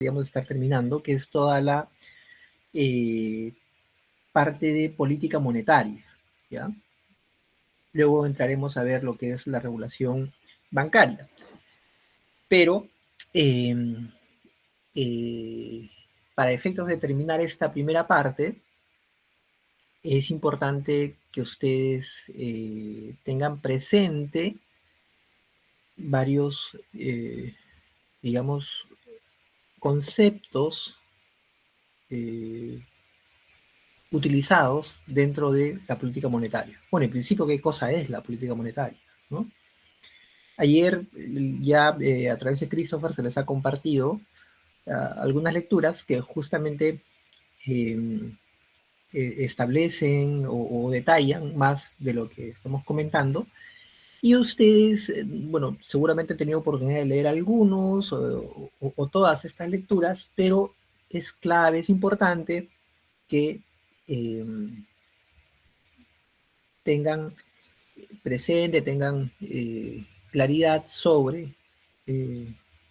podríamos estar terminando, que es toda la parte de política monetaria, ¿ya? Luego entraremos a ver lo que es la regulación bancaria. Pero para efectos de terminar esta primera parte, es importante que ustedes tengan presente varios, digamos, conceptos utilizados dentro de la política monetaria. Bueno, en principio, ¿qué cosa es la política monetaria? ¿No? Ayer ya a través de Christopher se les ha compartido algunas lecturas que justamente establecen o detallan más de lo que estamos comentando. Y ustedes, bueno, seguramente han tenido oportunidad de leer algunos o todas estas lecturas, pero es clave, es importante que tengan presente, tengan claridad sobre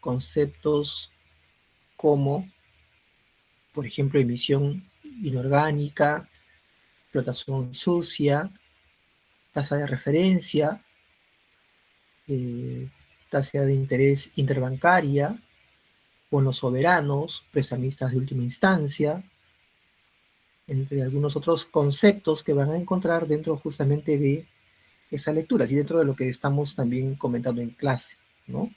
conceptos como, por ejemplo, emisión inorgánica, explotación sucia, tasa de referencia, tasa de interés interbancaria, bonos soberanos, prestamistas de última instancia, entre algunos otros conceptos que van a encontrar dentro justamente de esas lecturas y dentro de lo que estamos también comentando en clase, ¿no?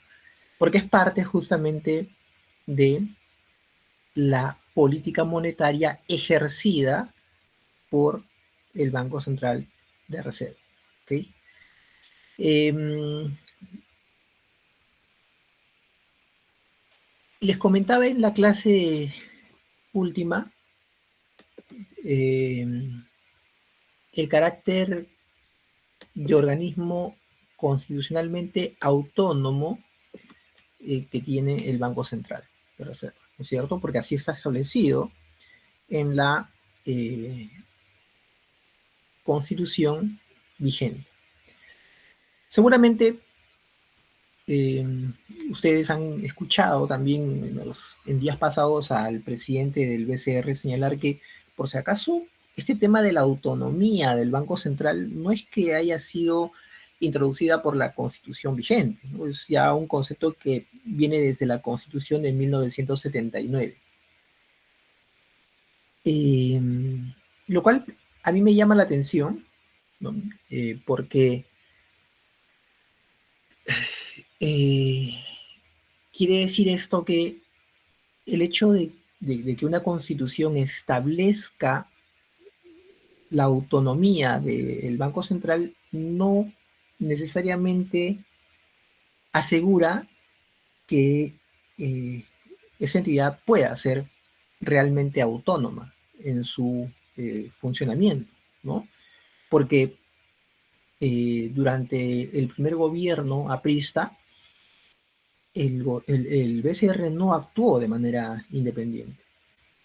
Porque es parte justamente de la política monetaria ejercida por el Banco Central de Reserva. ¿Okay? Les comentaba en la clase última el carácter de organismo constitucionalmente autónomo que tiene el Banco Central de Reserva, ¿no es cierto? Porque así está establecido en la Constitución vigente. Seguramente ustedes han escuchado también en días pasados al presidente del BCR señalar que, por si acaso, este tema de la autonomía del Banco Central no es que haya sido introducida por la Constitución vigente, ¿no? Es ya un concepto que viene desde la Constitución de 1979. Lo cual a mí me llama la atención, ¿no? Porque quiere decir esto que el hecho de que una constitución establezca la autonomía del Banco Central no necesariamente asegura que esa entidad pueda ser realmente autónoma en su funcionamiento, ¿no? Porque durante el primer gobierno aprista, el BCR no actuó de manera independiente.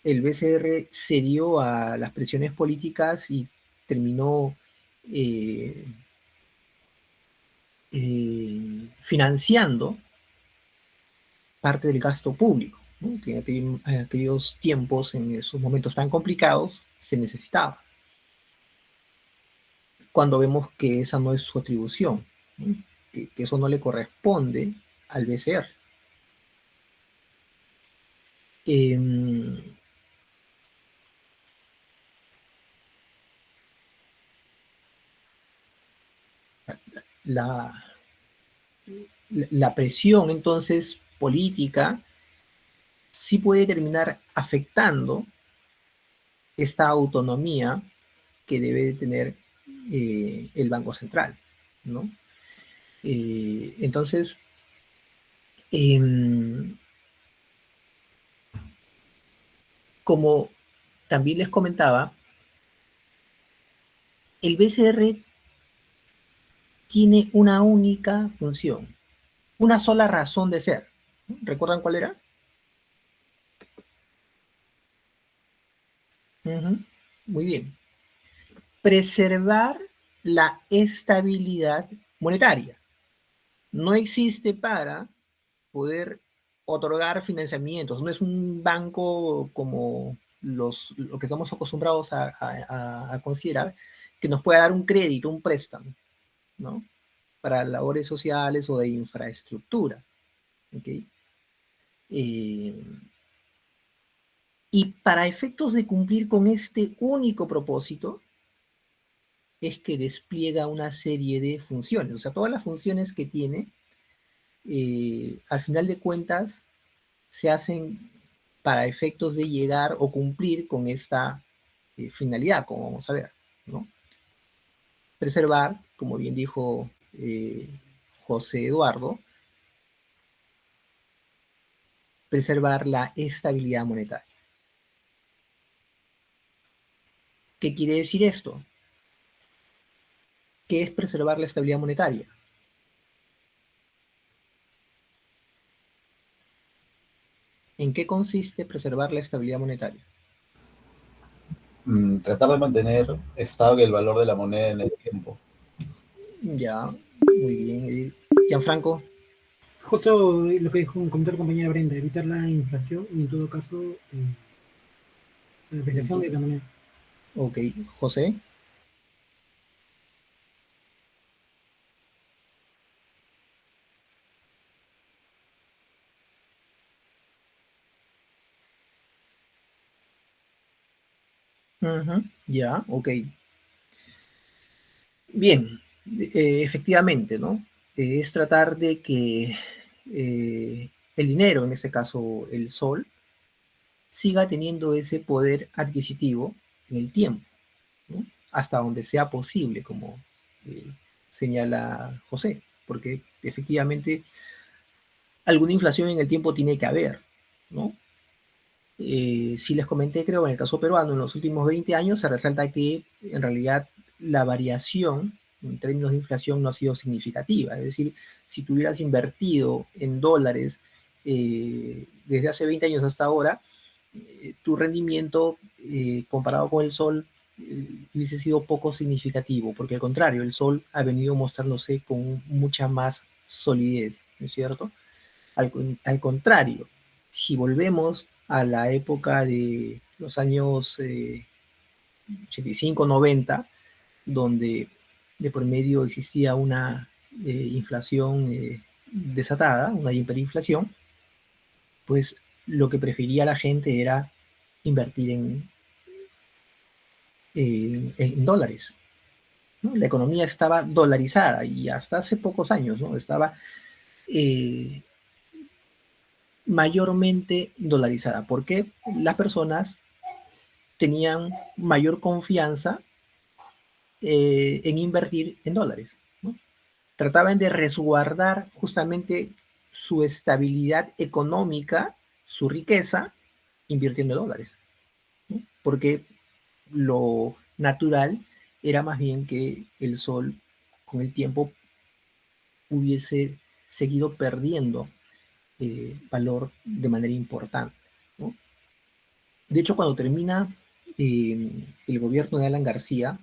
El BCR cedió a las presiones políticas y terminó financiando parte del gasto público, ¿no? Que en aquellos tiempos, en esos momentos tan complicados, se necesitaba. Cuando vemos que esa no es su atribución, ¿no? Que eso no le corresponde al BCR. La, la presión entonces política sí puede terminar afectando esta autonomía que debe tener el Banco Central, ¿no? Entonces, como también les comentaba, el BCR tiene una única función, una sola razón de ser. ¿Recuerdan cuál era? Muy bien. Preservar la estabilidad monetaria. No existe para poder otorgar financiamientos, no es un banco como lo que estamos acostumbrados a considerar, que nos pueda dar un crédito, un préstamo, ¿no? Para labores sociales o de infraestructura. ¿Okay? Y para efectos de cumplir con este único propósito, es que despliega una serie de funciones. O sea, todas las funciones que tiene, al final de cuentas, se hacen para efectos de llegar o cumplir con esta finalidad, como vamos a ver, ¿no? Preservar, como bien dijo José Eduardo, preservar la estabilidad monetaria. ¿Qué quiere decir esto? ¿Qué es preservar la estabilidad monetaria? ¿En qué consiste preservar la estabilidad monetaria? Tratar de mantener estable el valor de la moneda en el tiempo. Ya, muy bien. Gianfranco. Justo lo que dijo comentó la compañera Brenda, evitar la inflación y en todo caso la depreciación de la moneda. Ok, José. Ya, ok. Bien, efectivamente, ¿no? Es tratar de que el dinero, en este caso el sol, siga teniendo ese poder adquisitivo en el tiempo, ¿no? Hasta donde sea posible, como eh, señala José, porque efectivamente alguna inflación en el tiempo tiene que haber, ¿no? Si les comenté, creo, en el caso peruano, en los últimos 20 años se resalta que en realidad la variación en términos de inflación no ha sido significativa. Es decir, si tú hubieras invertido en dólares desde hace 20 años hasta ahora, tu rendimiento comparado con el sol hubiese sido poco significativo, porque al contrario, el sol ha venido mostrándose con mucha más solidez, ¿no es cierto? Al contrario, si volvemos a la época de los años 85, 90, donde de por medio existía una inflación desatada, una hiperinflación, pues lo que prefería la gente era invertir en dólares, ¿no? La economía estaba dolarizada y hasta hace pocos años, ¿no? Estaba eh, mayormente dolarizada, porque las personas tenían mayor confianza en invertir en dólares, ¿no? Trataban de resguardar justamente su estabilidad económica, su riqueza, invirtiendo en dólares, ¿no? Porque lo natural era más bien que el sol con el tiempo hubiese seguido perdiendo valor de manera importante, ¿no? De hecho, cuando termina el gobierno de Alan García,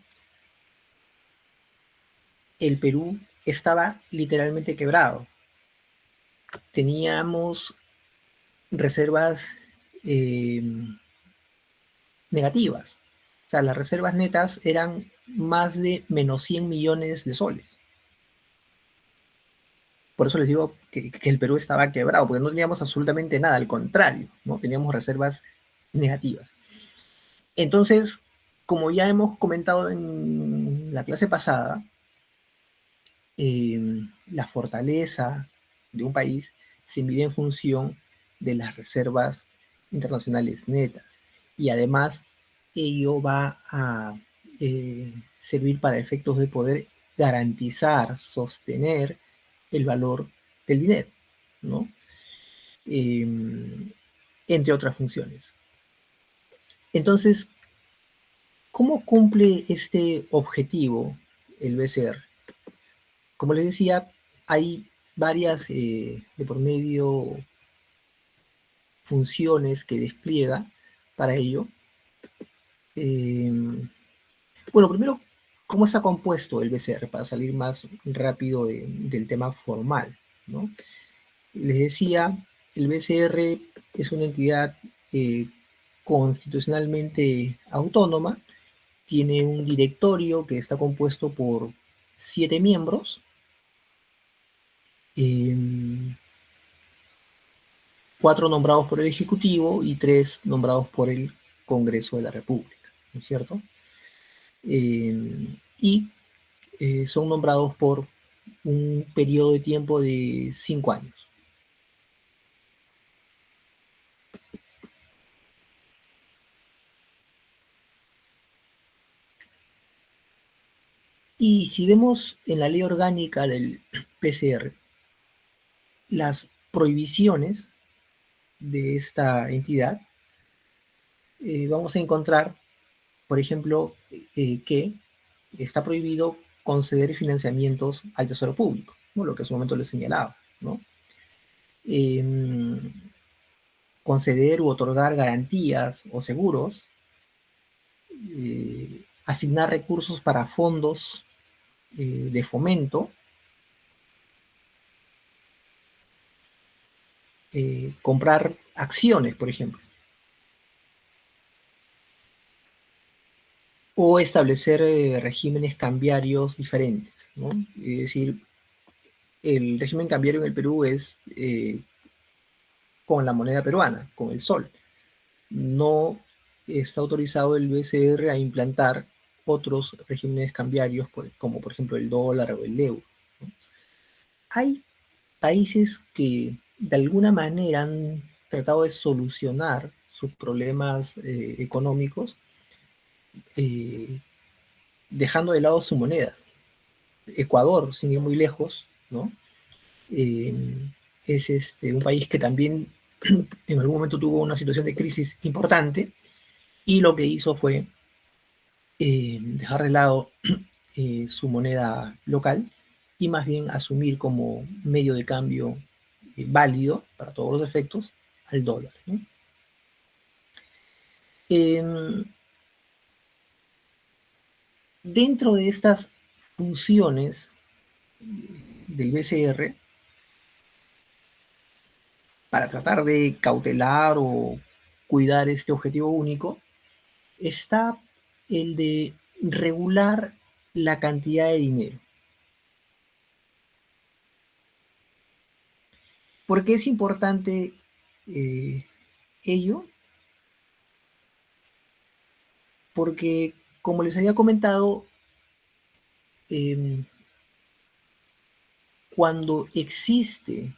el Perú estaba literalmente quebrado. Teníamos reservas eh, negativas. O sea, las reservas netas eran más de menos 100 millones de soles. Por eso les digo que el Perú estaba quebrado, porque no teníamos absolutamente nada, al contrario, ¿no? Teníamos reservas negativas. Entonces, como ya hemos comentado en la clase pasada, la fortaleza de un país se mide en función de las reservas internacionales netas. Y además, ello va a servir para efectos de poder garantizar, sostener el valor del dinero, ¿no? Entre otras funciones. Entonces, ¿cómo cumple este objetivo el BCR? Como les decía, hay varias de por medio funciones que despliega para ello. Bueno, primero, ¿cómo está compuesto el BCR? Para salir más rápido del tema formal, ¿no? Les decía, el BCR es una entidad constitucionalmente autónoma, tiene un directorio que está compuesto por 7 miembros, 4 nombrados por el Ejecutivo y 3 nombrados por el Congreso de la República, ¿no es cierto? Y son nombrados por un periodo de tiempo de 5 años. Y si vemos en la ley orgánica del PCR, las prohibiciones de esta entidad, vamos a encontrar, por ejemplo, que está prohibido conceder financiamientos al Tesoro Público, ¿no? Lo que en su momento les señalaba, ¿no? Conceder u otorgar garantías o seguros, asignar recursos para fondos de fomento, comprar acciones, por ejemplo, o establecer regímenes cambiarios diferentes, ¿no? Es decir, el régimen cambiario en el Perú es con la moneda peruana, con el sol. No está autorizado el BCR a implantar otros regímenes cambiarios, como por ejemplo el dólar o el euro, ¿no? Hay países que de alguna manera han tratado de solucionar sus problemas económicos dejando de lado su moneda. Ecuador, sin ir muy lejos, ¿no? Es un país que también en algún momento tuvo una situación de crisis importante y lo que hizo fue dejar de lado su moneda local y más bien asumir como medio de cambio válido para todos los efectos al dólar, ¿no? Dentro de estas funciones del BCR, para tratar de cautelar o cuidar este objetivo único, está el de regular la cantidad de dinero. ¿Por qué es importante ello? Porque, como les había comentado, cuando existe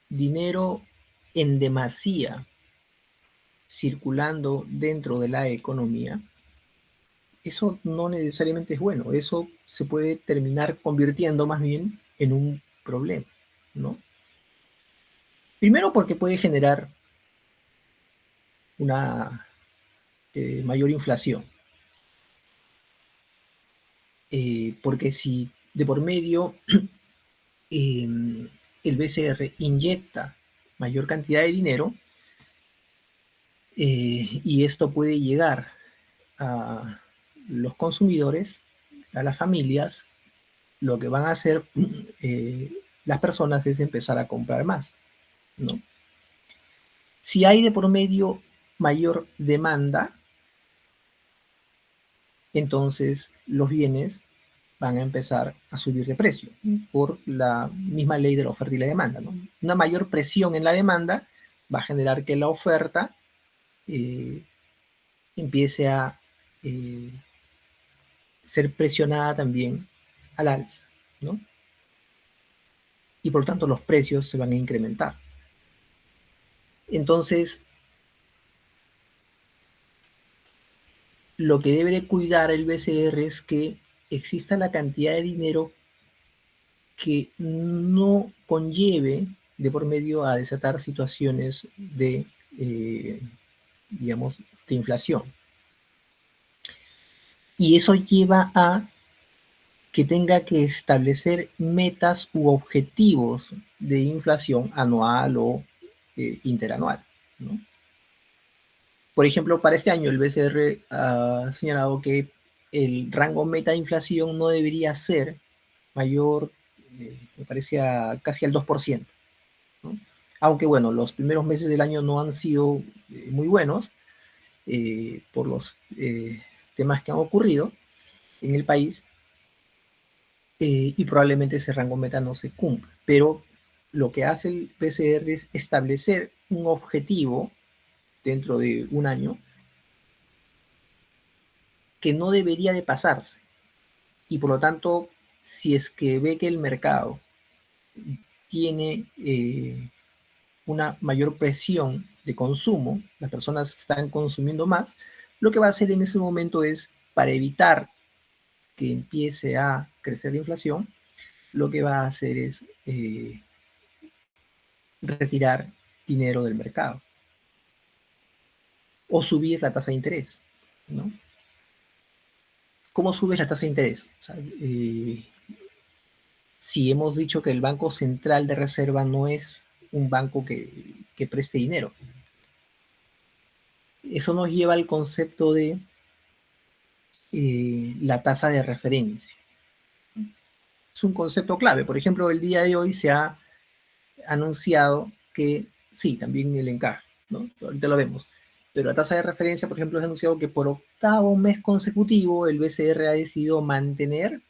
dinero en demasía circulando dentro de la economía, eso no necesariamente es bueno, eso se puede terminar convirtiendo más bien en un problema, ¿no? Primero porque puede generar una mayor inflación, porque si de por medio el BCR inyecta mayor cantidad de dinero y esto puede llegar a los consumidores, a las familias, lo que van a hacer las personas es empezar a comprar más, ¿no? Si hay de por medio mayor demanda, entonces los bienes van a empezar a subir de precio por la misma ley de la oferta y la demanda, ¿no? Una mayor presión en la demanda va a generar que la oferta empiece a ser presionada también al alza, ¿no? Y por lo tanto los precios se van a incrementar. Entonces, lo que debe de cuidar el BCR es que exista la cantidad de dinero que no conlleve de por medio a desatar situaciones de, digamos, de inflación. Y eso lleva a que tenga que establecer metas u objetivos de inflación anual o interanual, ¿no? Por ejemplo, para este año el BCR ha señalado que el rango meta de inflación no debería ser mayor, me parece, casi al 2%, ¿no? Aunque bueno, los primeros meses del año no han sido muy buenos por los temas que han ocurrido en el país, y probablemente ese rango meta no se cumpla. Pero lo que hace el BCR es establecer un objetivo dentro de un año que no debería de pasarse. Y por lo tanto, si es que ve que el mercado tiene una mayor presión de consumo, las personas están consumiendo más, lo que va a hacer en ese momento es, para evitar que empiece a crecer la inflación, lo que va a hacer es retirar dinero del mercado o subir la tasa de interés, ¿no? ¿Cómo subes la tasa de interés? O sea, si hemos dicho que el Banco Central de Reserva no es un banco que preste dinero, eso nos lleva al concepto de la tasa de referencia. Es un concepto clave. Por ejemplo, el día de hoy se ha anunciado que, sí, también el encaje, ¿no? Ahorita lo vemos. Pero la tasa de referencia, por ejemplo, se ha anunciado que por octavo mes consecutivo el BCR ha decidido mantener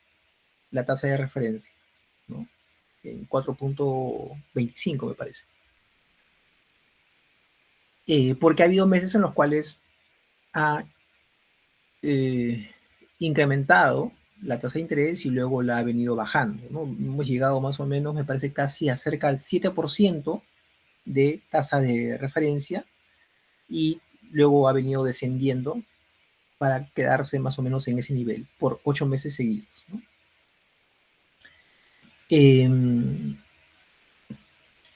la tasa de referencia, ¿no? En 4.25, me parece. Porque ha habido meses en los cuales ha incrementado la tasa de interés y luego la ha venido bajando, ¿no? Hemos llegado más o menos, me parece, casi a cerca del 7% de tasa de referencia y luego ha venido descendiendo para quedarse más o menos en ese nivel por 8 meses seguidos, ¿no?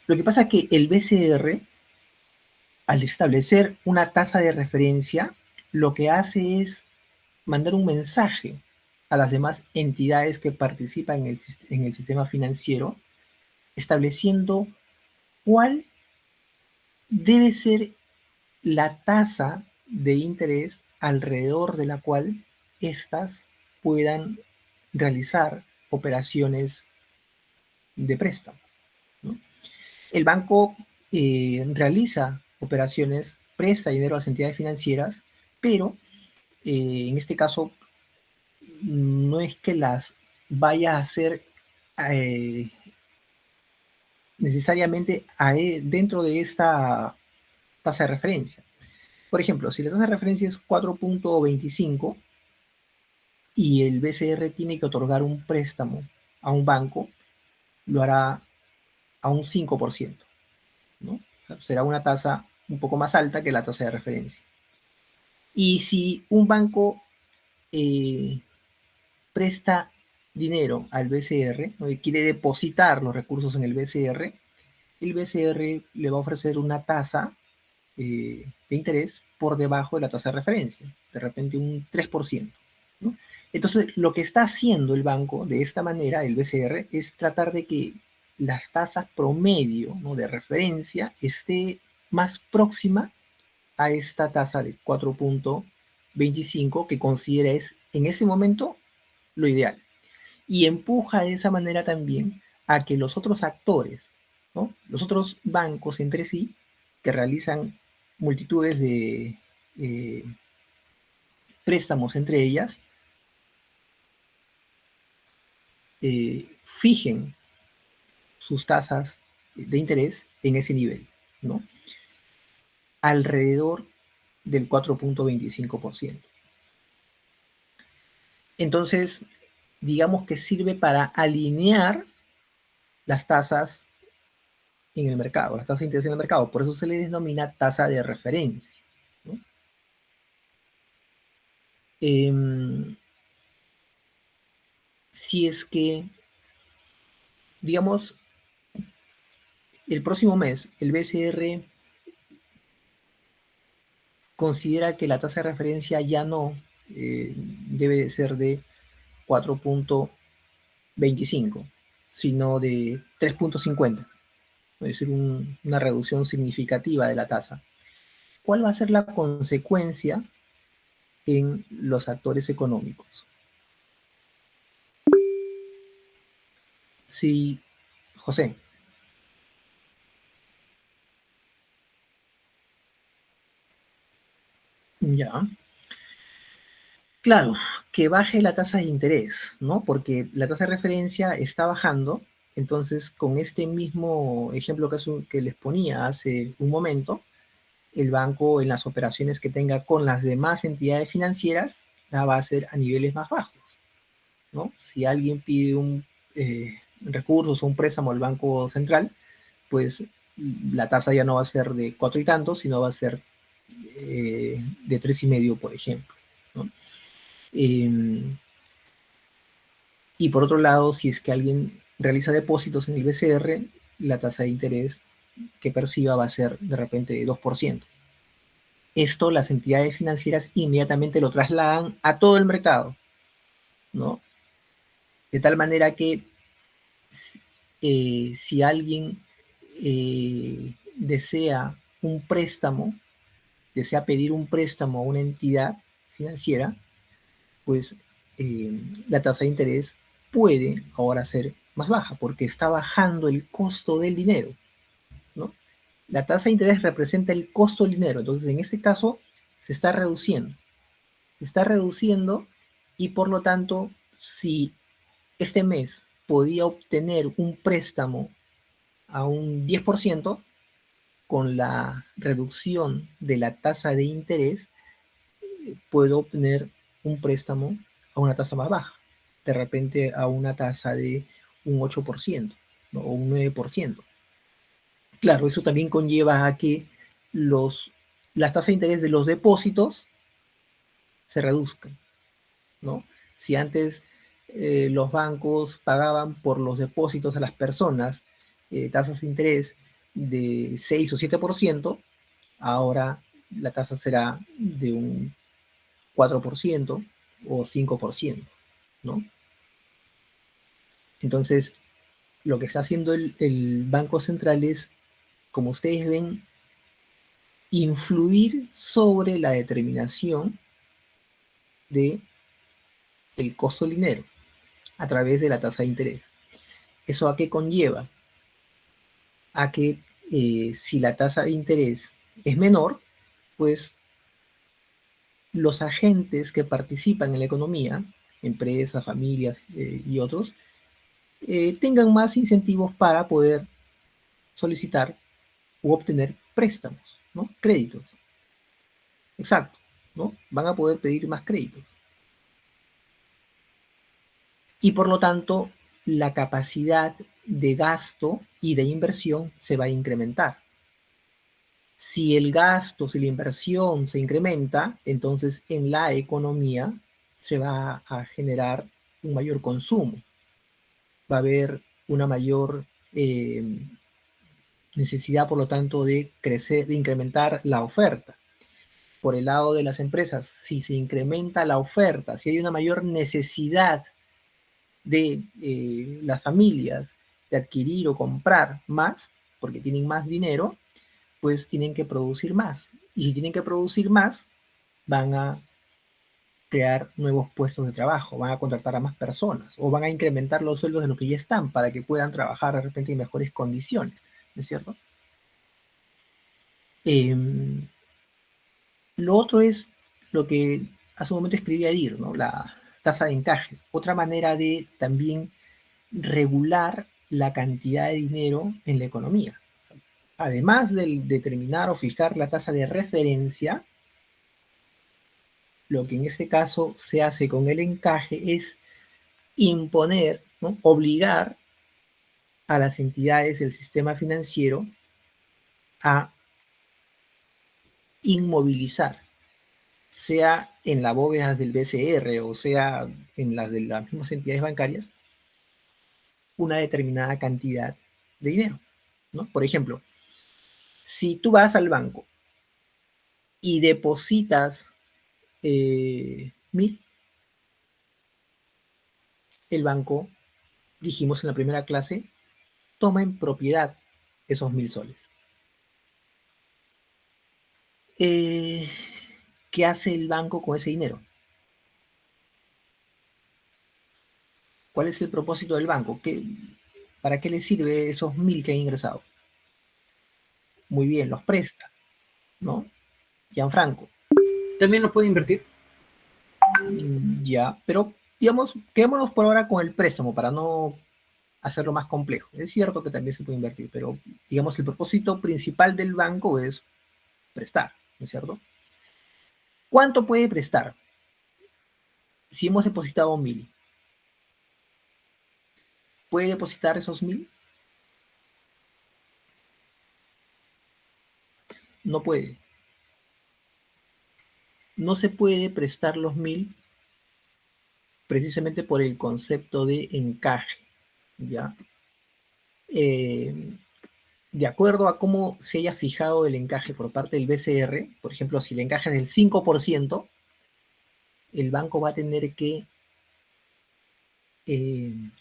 Lo que pasa es que el BCR, al establecer una tasa de referencia, lo que hace es mandar un mensaje a las demás entidades que participan en el sistema financiero, estableciendo cuál debe ser la tasa de interés alrededor de la cual éstas puedan realizar operaciones de préstamo, ¿no? El banco realiza operaciones, presta dinero a las entidades financieras, pero en este caso no es que las vaya a hacer eh, necesariamente dentro de esta tasa de referencia. Por ejemplo, si la tasa de referencia es 4.25 y el BCR tiene que otorgar un préstamo a un banco, lo hará a un 5%, ¿no? O sea, será una tasa un poco más alta que la tasa de referencia. Y si un banco presta dinero al BCR, ¿no? Y quiere depositar los recursos en el BCR le va a ofrecer una tasa de interés por debajo de la tasa de referencia, de repente un 3%, ¿no? Entonces, lo que está haciendo el banco de esta manera, el BCR, es tratar de que las tasas promedio, ¿no?, de referencia esté más próxima a esta tasa de 4.25 que considera es en ese momento lo ideal. Y empuja de esa manera también a que los otros actores, ¿no?, los otros bancos entre sí, que realizan multitudes de préstamos entre ellas, fijen sus tasas de interés en ese nivel, ¿no? Alrededor del 4.25%. Entonces, digamos que sirve para alinear las tasas en el mercado, las tasas de interés en el mercado. Por eso se le denomina tasa de referencia, ¿no? Si es que, digamos, el próximo mes el BCR considera que la tasa de referencia ya no debe de ser de 4.25, sino de 3.50, es decir, una reducción significativa de la tasa. ¿Cuál va a ser la consecuencia en los actores económicos? Si, José, Ya. Claro, que baje la tasa de interés, ¿no? Porque la tasa de referencia está bajando, entonces con este mismo ejemplo que les ponía hace un momento, el banco en las operaciones que tenga con las demás entidades financieras la va a hacer a niveles más bajos, ¿no? Si alguien pide un recursos o un préstamo al Banco Central, pues la tasa ya no va a ser de 4 y tantos, sino va a ser de 3,5, por ejemplo, ¿no? Y por otro lado, si es que alguien realiza depósitos en el BCR, la tasa de interés que perciba va a ser de repente de 2%. Esto las entidades financieras inmediatamente lo trasladan a todo el mercado, ¿no? De tal manera que si alguien desea un préstamo, desea pedir un préstamo a una entidad financiera, pues la tasa de interés puede ahora ser más baja porque está bajando el costo del dinero, ¿no? La tasa de interés representa el costo del dinero, entonces en este caso se está reduciendo y por lo tanto, si este mes podía obtener un préstamo a un 10%, con la reducción de la tasa de interés, puedo obtener un préstamo a una tasa más baja, de repente a una tasa de un 8%, ¿no? O un 9%. Claro, eso también conlleva a que las tasas de interés de los depósitos se reduzcan, ¿no? Si antes los bancos pagaban por los depósitos a las personas tasas de interés de 6 o 7%, ahora la tasa será de un 4% o 5%, ¿no? Entonces, lo que está haciendo el Banco Central es, como ustedes ven, influir sobre la determinación de el costo del dinero a través de la tasa de interés. ¿Eso a qué conlleva? A que si la tasa de interés es menor, pues los agentes que participan en la economía, empresas, familias y otros, tengan más incentivos para poder solicitar u obtener préstamos, ¿no? Créditos. Exacto, ¿no? Van a poder pedir más créditos. Y por lo tanto, la capacidad de gasto y de inversión se va a incrementar. Si el gasto, si la inversión se incrementa, entonces en la economía se va a generar un mayor consumo. Va a haber una mayor necesidad, por lo tanto, de crecer, de incrementar la oferta. Por el lado de las empresas, si se incrementa la oferta, si hay una mayor necesidad de las familias de adquirir o comprar más, porque tienen más dinero, pues tienen que producir más. Y si tienen que producir más, van a crear nuevos puestos de trabajo, van a contratar a más personas o van a incrementar los sueldos de los que ya están para que puedan trabajar de repente en mejores condiciones, ¿no es cierto? Lo otro es lo que hace un momento escribí Adir, ¿no? La tasa de encaje. Otra manera de también regular la cantidad de dinero en la economía. Además de determinar o fijar la tasa de referencia, lo que en este caso se hace con el encaje es imponer, ¿no? Obligar a las entidades del sistema financiero a inmovilizar, sea en las bóvedas del BCR o sea en las de las mismas entidades bancarias, una determinada cantidad de dinero, ¿no? Por ejemplo, si tú vas al banco y depositas 1,000, el banco, dijimos en la primera clase, toma en propiedad esos 1,000 soles. ¿Qué hace el banco con ese dinero? ¿Cuál es el propósito del banco? ¿Para qué le sirve esos 1,000 que han ingresado? Muy bien, los presta, ¿no? Gianfranco. ¿También lo puede invertir? Ya, pero digamos, quedémonos por ahora con el préstamo para no hacerlo más complejo. Es cierto que también se puede invertir, pero digamos el propósito principal del banco es prestar, ¿no es cierto? ¿Cuánto puede prestar? Si hemos depositado 1.000, ¿puede depositar esos 1.000? No puede. No se puede prestar los 1.000 precisamente por el concepto de encaje, ¿ya? De acuerdo a cómo se haya fijado el encaje por parte del BCR, por ejemplo, si el encaje es del 5%, el banco va a tener que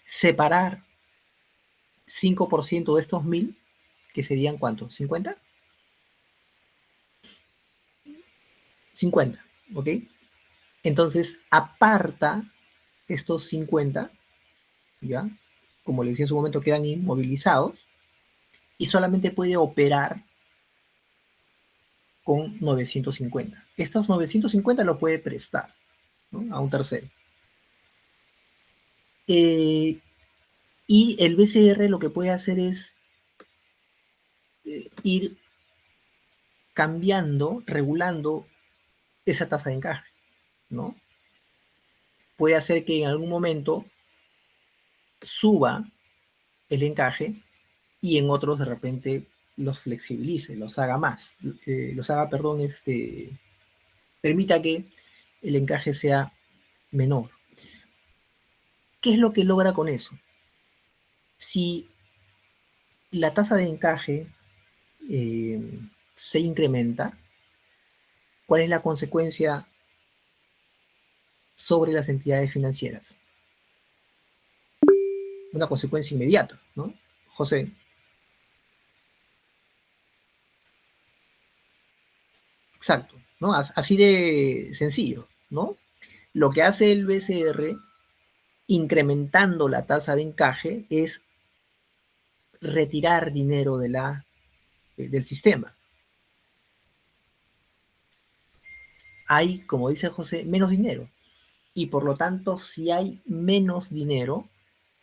separar 5% de estos 1.000, que serían ¿cuántos? ¿50? 50, ¿ok? Entonces, aparta estos 50, ¿ya? Como le decía en su momento, quedan inmovilizados y solamente puede operar con 950. Estos 950 lo puede prestar, ¿no? A un tercero. Y el BCR lo que puede hacer es ir cambiando, regulando esa tasa de encaje, ¿no? Puede hacer que en algún momento suba el encaje y en otros de repente los flexibilice, los haga más, perdón, permita que el encaje sea menor. ¿Qué es lo que logra con eso? Si la tasa de encaje se incrementa, ¿cuál es la consecuencia sobre las entidades financieras? Una consecuencia inmediata, ¿no? José. Exacto, ¿no? Así de sencillo, ¿no? Lo que hace el BCR, incrementando la tasa de encaje, es retirar dinero del sistema. Hay, como dice José, menos dinero. Y por lo tanto, si hay menos dinero,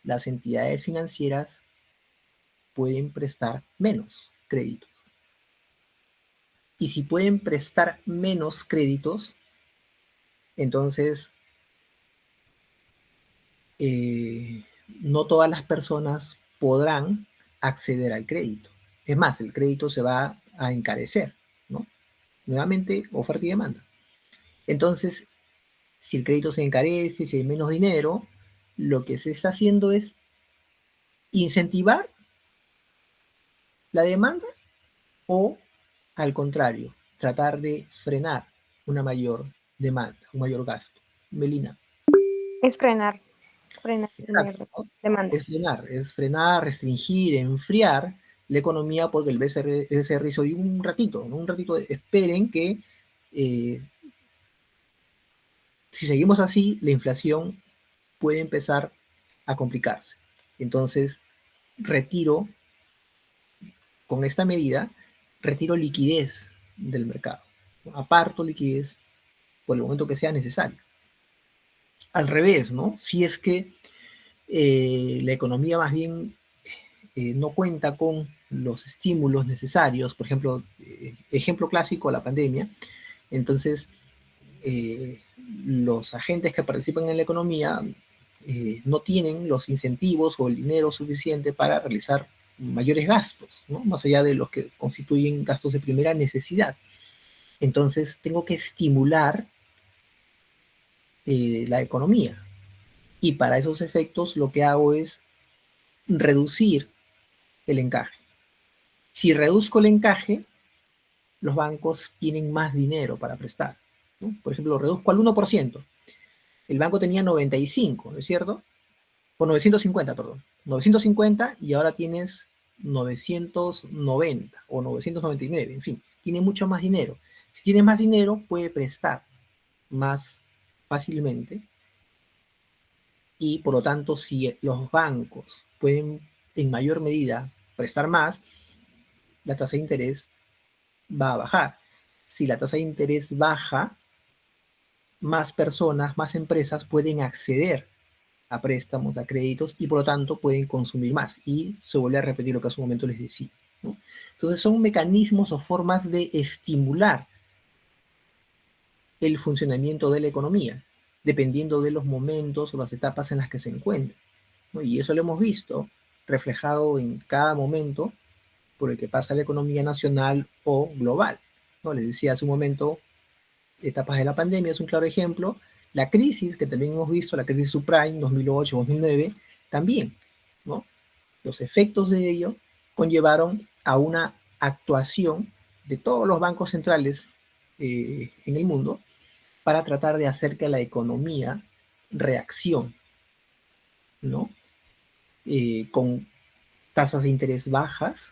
las entidades financieras pueden prestar menos créditos. Y si pueden prestar menos créditos, entonces no todas las personas podrán acceder al crédito. Es más, el crédito se va a encarecer, ¿no? Nuevamente, oferta y demanda. Entonces, si el crédito se encarece, si hay menos dinero, lo que se está haciendo es incentivar la demanda o, al contrario, tratar de frenar una mayor demanda, un mayor gasto. Melina. Es frenar Exacto, ¿no? demanda. Es frenar, restringir, enfriar la economía porque el BCR hizo un ratito, ¿no? Un ratito, esperen que si seguimos así, la inflación puede empezar a complicarse. Entonces, retiro, con esta medida, retiro liquidez del mercado. Aparto liquidez por el momento que sea necesario. Al revés, ¿no? Si es que la economía más bien no cuenta con los estímulos necesarios, por ejemplo, ejemplo clásico, la pandemia, entonces los agentes que participan en la economía no tienen los incentivos o el dinero suficiente para realizar mayores gastos, ¿no? Más allá de los que constituyen gastos de primera necesidad. Entonces tengo que estimular la economía y para esos efectos lo que hago es reducir el encaje. Si reduzco el encaje, los bancos tienen más dinero para prestar, ¿no? Por ejemplo, lo reduzco al 1%. El banco tenía 95, ¿no es cierto? O 950, perdón. 950 y ahora tienes 990 o 999, en fin, tiene mucho más dinero. Si tienes más dinero, puede prestar más fácilmente y por lo tanto, si los bancos pueden en mayor medida prestar más, la tasa de interés va a bajar. Si la tasa de interés baja, más personas, más empresas pueden acceder a préstamos, a créditos, y por lo tanto pueden consumir más. Y se vuelve a repetir lo que hace un momento les decía, ¿no? Entonces son mecanismos o formas de estimular el funcionamiento de la economía, dependiendo de los momentos o las etapas en las que se encuentre, ¿no? Y eso lo hemos visto reflejado en cada momento por el que pasa la economía nacional o global, ¿no? Les decía hace un momento, etapas de la pandemia es un claro ejemplo, la crisis que también hemos visto, la crisis subprime 2008-2009, también, ¿no? Los efectos de ello conllevaron a una actuación de todos los bancos centrales en el mundo para tratar de hacer que la economía reaccione, ¿no? Con tasas de interés bajas,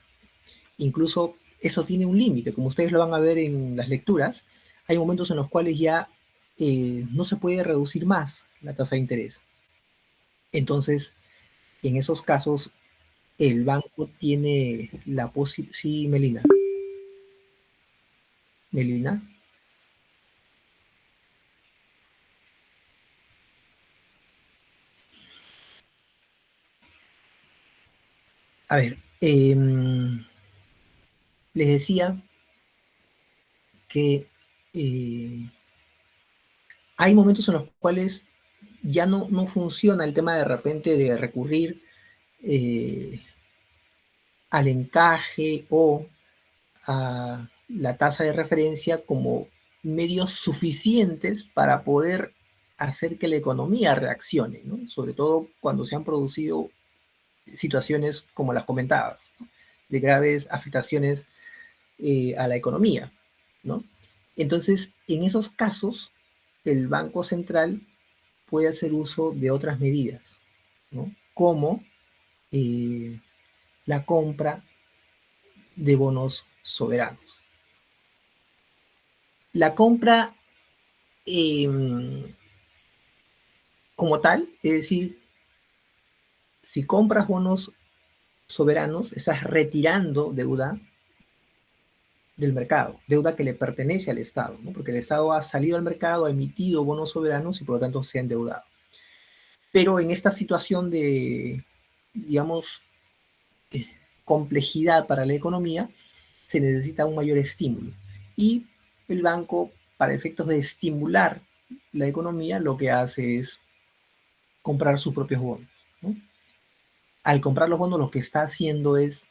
incluso eso tiene un límite, como ustedes lo van a ver en las lecturas, hay momentos en los cuales ya no se puede reducir más la tasa de interés. Entonces, en esos casos, el banco tiene la posibilidad... Sí, Melina. Melina. A ver, les decía que hay momentos en los cuales ya no funciona el tema de repente de recurrir al encaje o a la tasa de referencia como medios suficientes para poder hacer que la economía reaccione, ¿no? Sobre todo cuando se han producido situaciones como las comentadas, ¿no? De graves afectaciones a la economía, ¿no? Entonces, en esos casos, el Banco Central puede hacer uso de otras medidas, ¿no? Como la compra de bonos soberanos. La compra como tal, es decir, si compras bonos soberanos, estás retirando deuda del mercado, deuda que le pertenece al Estado, ¿no? Porque el Estado ha salido al mercado, ha emitido bonos soberanos y por lo tanto se ha endeudado. Pero en esta situación de, digamos, complejidad para la economía, se necesita un mayor estímulo. Y el banco, para efectos de estimular la economía, lo que hace es comprar sus propios bonos, ¿no? Al comprar los bonos, lo que está haciendo es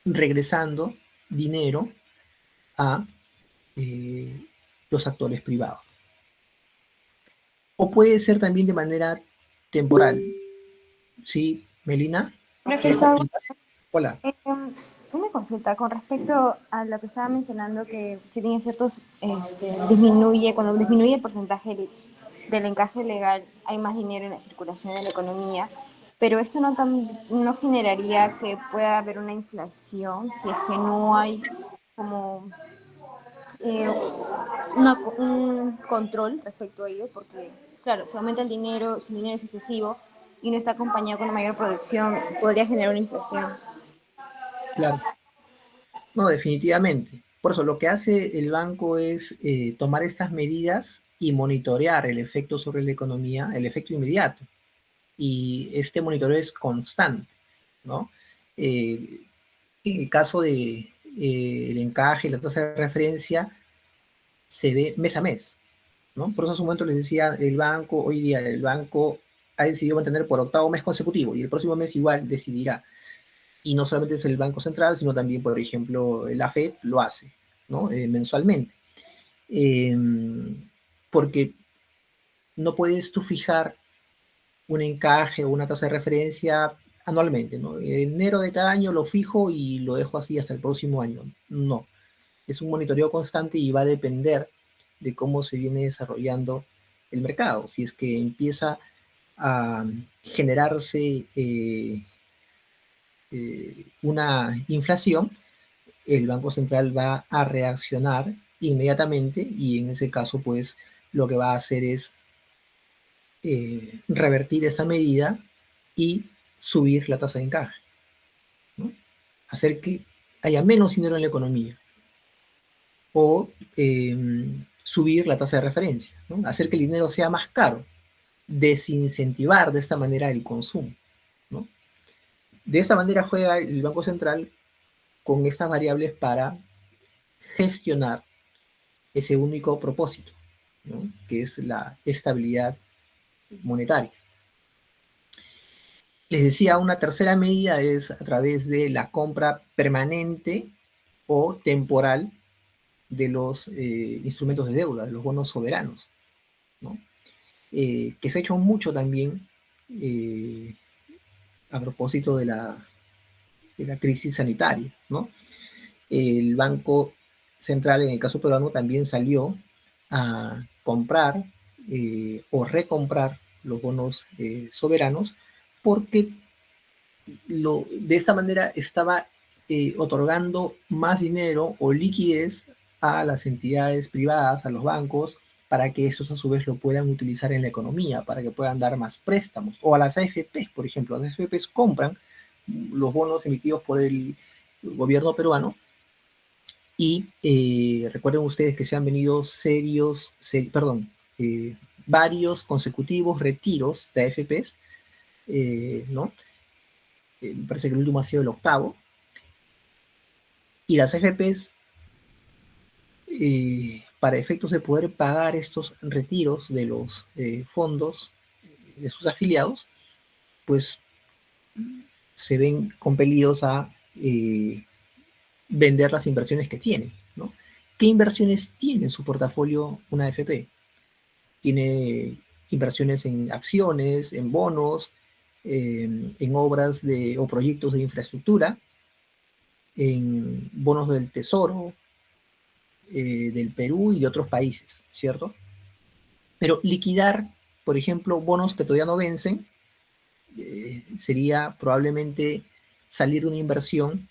regresando dinero a los actores privados. O puede ser también de manera temporal. ¿Sí, Melina? Profesor, Hola. una consulta con respecto a lo que estaba mencionando, que si bien es cierto, disminuye, cuando disminuye el porcentaje del encaje legal, hay más dinero en la circulación de la economía, pero esto no generaría que pueda haber una inflación si es que no hay como eh, un control respecto a ello, porque claro, si aumenta el dinero, si el dinero es excesivo y no está acompañado con una mayor producción, podría generar una inflación. Claro. No, definitivamente. Por eso lo que hace el banco es tomar estas medidas y monitorear el efecto sobre la economía, el efecto inmediato. Y este monitoreo es constante, ¿no? En el caso de el encaje y la tasa de referencia, se ve mes a mes, ¿no? Por eso hace un momento les decía, el banco, hoy día el banco ha decidido mantener por octavo mes consecutivo y el próximo mes igual decidirá. Y no solamente es el Banco Central, sino también, por ejemplo, la Fed lo hace, ¿no? Mensualmente. Eh, porque no puedes tú fijar un encaje o una tasa de referencia anualmente, ¿no? En enero de cada año lo fijo y lo dejo así hasta el próximo año. No, es un monitoreo constante y va a depender de cómo se viene desarrollando el mercado. Si es que empieza a generarse una inflación, el Banco Central va a reaccionar inmediatamente y en ese caso, pues, lo que va a hacer es revertir esa medida y subir la tasa de encaje, ¿no? Hacer que haya menos dinero en la economía. o subir la tasa de referencia, ¿no? Hacer que el dinero sea más caro, desincentivar de esta manera el consumo, ¿no? De esta manera juega el Banco Central con estas variables para gestionar ese único propósito, ¿no? Que es la estabilidad monetaria. Les decía, una tercera medida es a través de la compra permanente o temporal de los instrumentos de deuda, de los bonos soberanos, ¿no? Que se ha hecho mucho también a propósito de la crisis sanitaria, ¿no? El Banco Central, en el caso peruano, también salió a comprar o recomprar los bonos soberanos porque de esta manera estaba otorgando más dinero o liquidez a las entidades privadas, a los bancos, para que estos a su vez lo puedan utilizar en la economía, para que puedan dar más préstamos. O a las AFPs, por ejemplo. Las AFPs compran los bonos emitidos por el gobierno peruano y recuerden ustedes que se han venido varios consecutivos retiros de AFPs, ¿no? Me parece que el último ha sido el octavo, y las AFPs, para efectos de poder pagar estos retiros de los fondos de sus afiliados, pues se ven compelidos a vender las inversiones que tienen, ¿no? ¿Qué inversiones tiene en su portafolio una AFP? Tiene inversiones en acciones, en bonos, en obras o proyectos de infraestructura, en bonos del Tesoro, del Perú y de otros países, ¿cierto? Pero liquidar, por ejemplo, bonos que todavía no vencen, sería probablemente salir de una inversión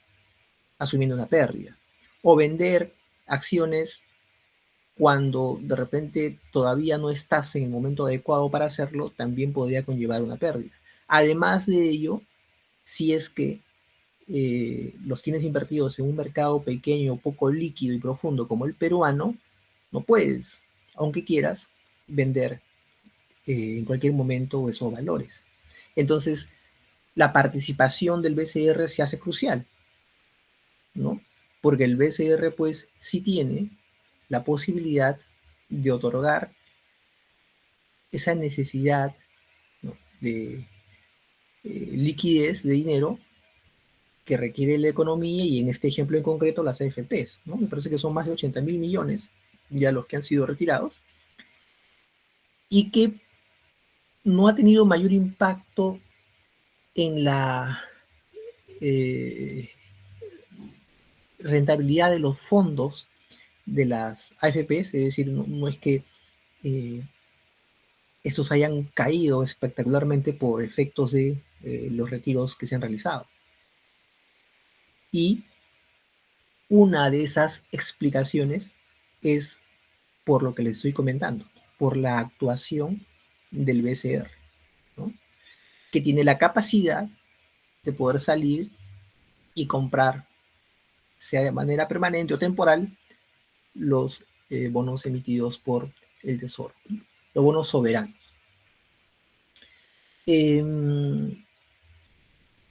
asumiendo una pérdida. O vender acciones cuando de repente todavía no estás en el momento adecuado para hacerlo, también podría conllevar una pérdida. Además de ello, si es que los tienes invertidos en un mercado pequeño, poco líquido y profundo como el peruano, no puedes, aunque quieras, vender en cualquier momento esos valores. Entonces, la participación del BCR se hace crucial, ¿no? Porque el BCR, pues, sí tiene la posibilidad de otorgar esa necesidad, ¿no?, de liquidez de dinero que requiere la economía y en este ejemplo en concreto las AFPs, ¿no? Me parece que son más de 80.000 millones ya los que han sido retirados y que no ha tenido mayor impacto en la rentabilidad de los fondos de las AFPs, es decir, no es que estos hayan caído espectacularmente por efectos de los retiros que se han realizado. Y una de esas explicaciones es por lo que les estoy comentando, por la actuación del BCR, ¿no?, que tiene la capacidad de poder salir y comprar, sea de manera permanente o temporal, los bonos emitidos por el Tesoro, los bonos soberanos.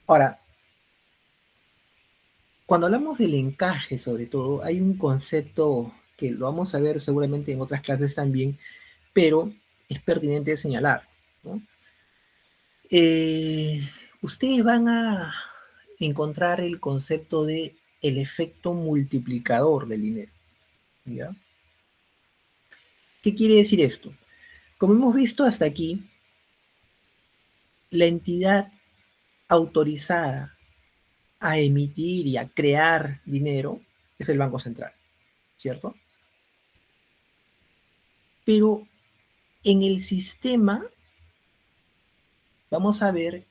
Ahora, cuando hablamos del encaje, sobre todo, hay un concepto que lo vamos a ver seguramente en otras clases también, pero es pertinente señalar, ¿no? Ustedes van a encontrar el concepto de el efecto multiplicador del dinero, ¿ya? ¿Qué quiere decir esto? Como hemos visto hasta aquí, la entidad autorizada a emitir y a crear dinero es el Banco Central, ¿cierto? Pero en el sistema vamos a ver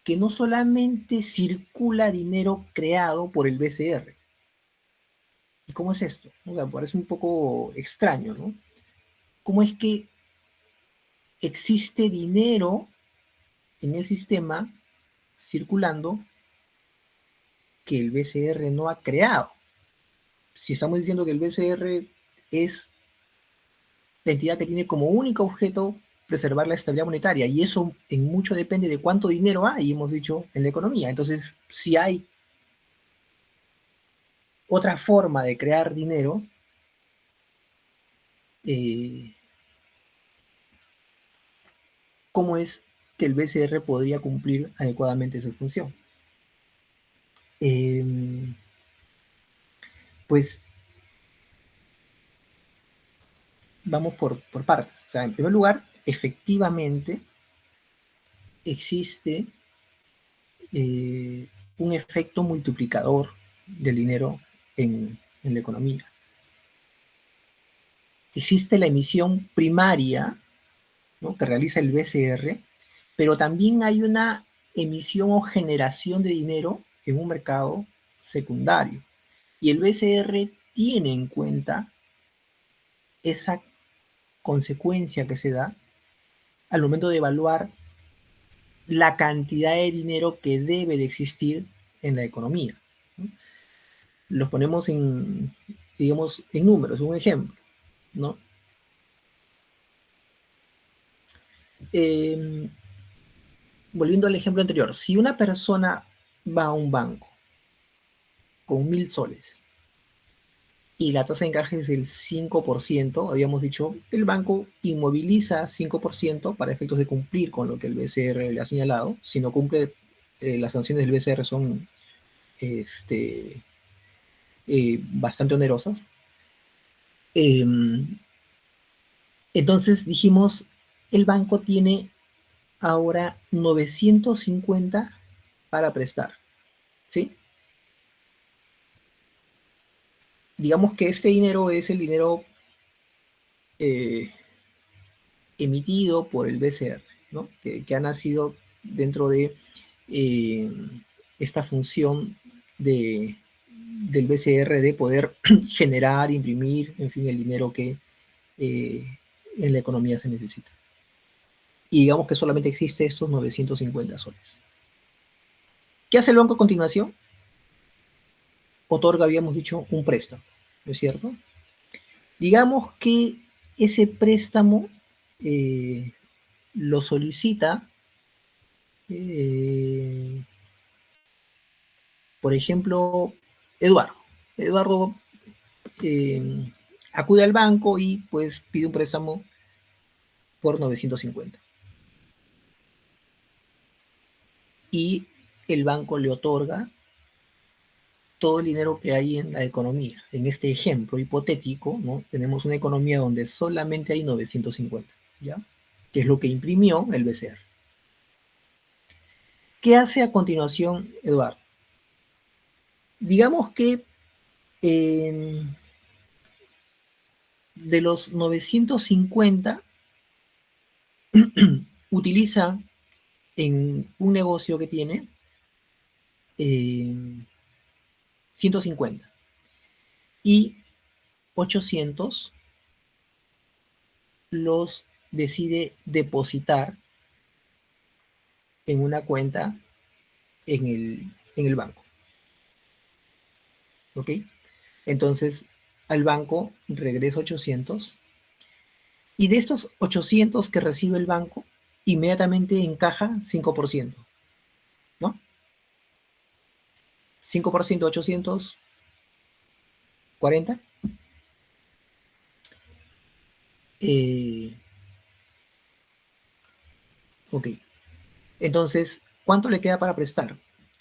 que no solamente circula dinero creado por el BCR. ¿Y cómo es esto? O sea, parece un poco extraño, ¿no? ¿Cómo es que existe dinero en el sistema circulando que el BCR no ha creado? si estamos diciendo que el BCR es la entidad que tiene como único objeto preservar la estabilidad monetaria, y eso en mucho depende de cuánto dinero hay, hemos dicho, en la economía. Entonces, si hay otra forma de crear dinero, ¿cómo es que el BCR podría cumplir adecuadamente su función? Pues vamos por partes. O sea, en primer lugar, efectivamente existe un efecto multiplicador del dinero en la economía. Existe la emisión primaria, ¿no?, que realiza el BCR, pero también hay una emisión o generación de dinero en un mercado secundario. Y el BCR tiene en cuenta esa consecuencia que se da al momento de evaluar la cantidad de dinero que debe de existir en la economía, ¿no? Los ponemos en, digamos, en números, un ejemplo, ¿no? Volviendo al ejemplo anterior, si una persona va a un banco con 1.000 soles y la tasa de encaje es del 5%, habíamos dicho, el banco inmoviliza 5% para efectos de cumplir con lo que el BCR le ha señalado. Si no cumple, las sanciones del BCR son bastante onerosas. Entonces dijimos, el banco tiene ahora 950 para prestar, ¿sí? Digamos que este dinero es el dinero emitido por el BCR, ¿no? Que ha nacido dentro de esta función del BCR de poder generar, imprimir, en fin, el dinero que en la economía se necesita. Y digamos que solamente existe estos 950 soles. ¿Qué hace el banco a continuación? Otorga, habíamos dicho, un préstamo, ¿no es cierto? Digamos que ese préstamo lo solicita, por ejemplo, Eduardo. Eduardo acude al banco y pues pide un préstamo por 950. Y el banco le otorga todo el dinero que hay en la economía. En este ejemplo hipotético, ¿no?, tenemos una economía donde solamente hay 950, ¿ya? Que es lo que imprimió el BCR. ¿Qué hace a continuación Eduardo? Digamos que de los 950 utiliza en un negocio que tiene 150 y 800 los decide depositar en una cuenta en el banco. ¿Ok? Entonces, al banco regresa 800 y de estos 800 que recibe el banco, inmediatamente encaja 5%, ¿no? 5% de 800, 40. Ok. Entonces, ¿cuánto le queda para prestar?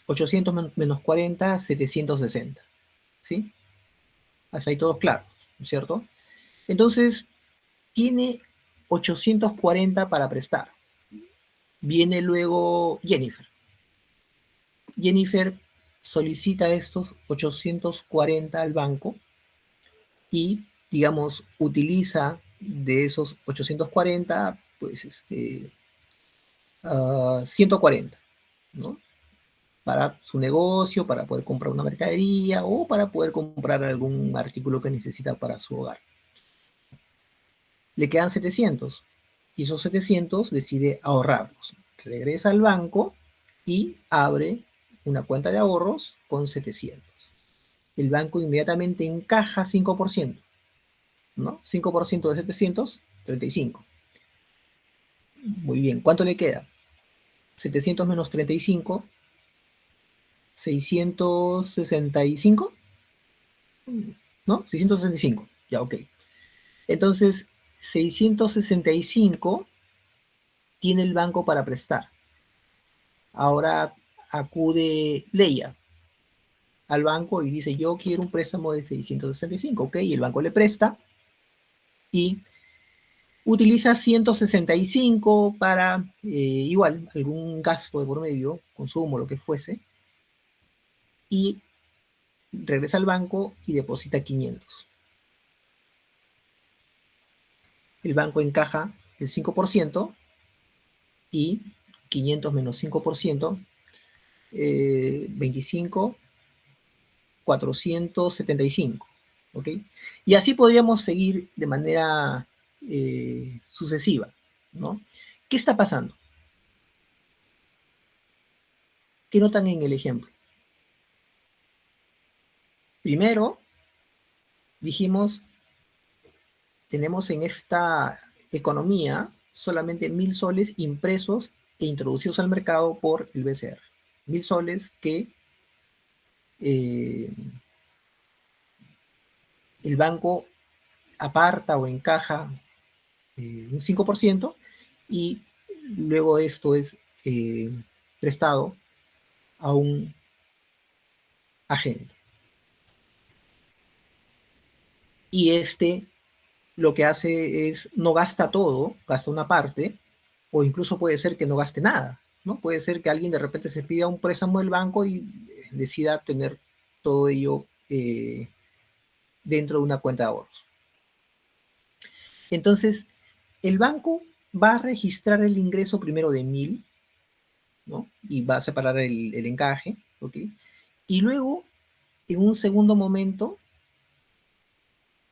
800 menos 40, 760. ¿Sí? Hasta ahí todos claros, ¿no es cierto? Entonces, tiene 840 para prestar. Viene luego Jennifer. Jennifer solicita estos 840 al banco y, digamos, utiliza de esos 840, pues, 140, ¿no? Para su negocio, para poder comprar una mercadería o para poder comprar algún artículo que necesita para su hogar. Le quedan 700 y esos 700 decide ahorrarlos. Regresa al banco y abre una cuenta de ahorros con 700. el banco inmediatamente encaja 5%, ¿no? 5% de 700, 35. Muy bien, ¿cuánto le queda? 700 menos 35, 665, ¿no? 665, ya, ok. Entonces, 665 tiene el banco para prestar. Ahora acude Leia al banco y dice, yo quiero un préstamo de 665, ok, y el banco le presta y utiliza 165 para, igual, algún gasto de por medio, consumo, lo que fuese, y regresa al banco y deposita 500. El banco encaja el 5% y 500 menos 5%, 25, 475, ¿ok? Y así podríamos seguir de manera sucesiva, ¿no? ¿Qué está pasando? ¿Qué notan en el ejemplo? Primero, dijimos, tenemos en esta economía solamente 1000 soles impresos e introducidos al mercado por el BCR. 1000 soles que el banco aparta o encaja un 5% y luego esto es prestado a un agente. Y este lo que hace es no gasta todo, gasta una parte, o incluso puede ser que no gaste nada, ¿no? Puede ser que alguien de repente se pida un préstamo del banco y decida tener todo ello dentro de una cuenta de ahorros. Entonces, el banco va a registrar el ingreso primero de 1000, ¿no? Y va a separar el encaje, ¿ok? Y luego, en un segundo momento,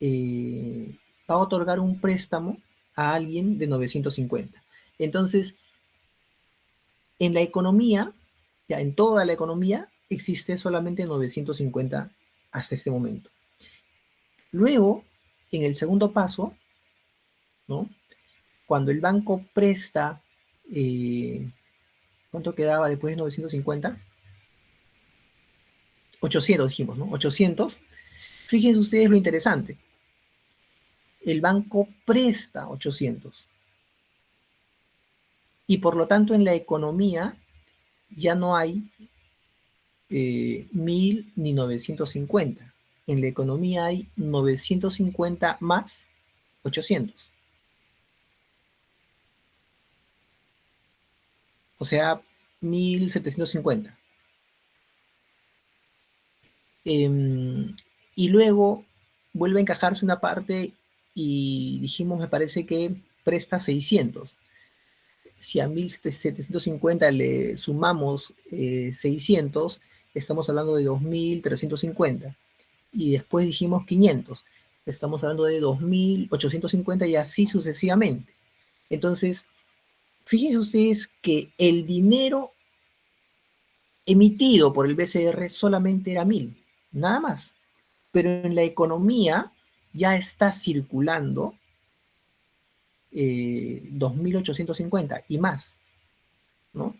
va a otorgar un préstamo a alguien de 950. Entonces, en la economía, ya en toda la economía, existe solamente 950 hasta este momento. Luego, en el segundo paso, ¿no? Cuando el banco presta, ¿cuánto quedaba después de 950? 800 dijimos, ¿no? 800. Fíjense ustedes lo interesante. El banco presta 800. Y por lo tanto en la economía ya no hay 1000 ni 950. En la economía hay 950 más 800. O sea, 1750. Y luego vuelve a encajarse una parte y dijimos, me parece que presta 600. Si a 1750 le sumamos 600, estamos hablando de 2350. Y después dijimos 500. Estamos hablando de 2850 y así sucesivamente. Entonces, fíjense ustedes que el dinero emitido por el BCR solamente era 1000, nada más. Pero en la economía ya está circulando 2850 y más, ¿no?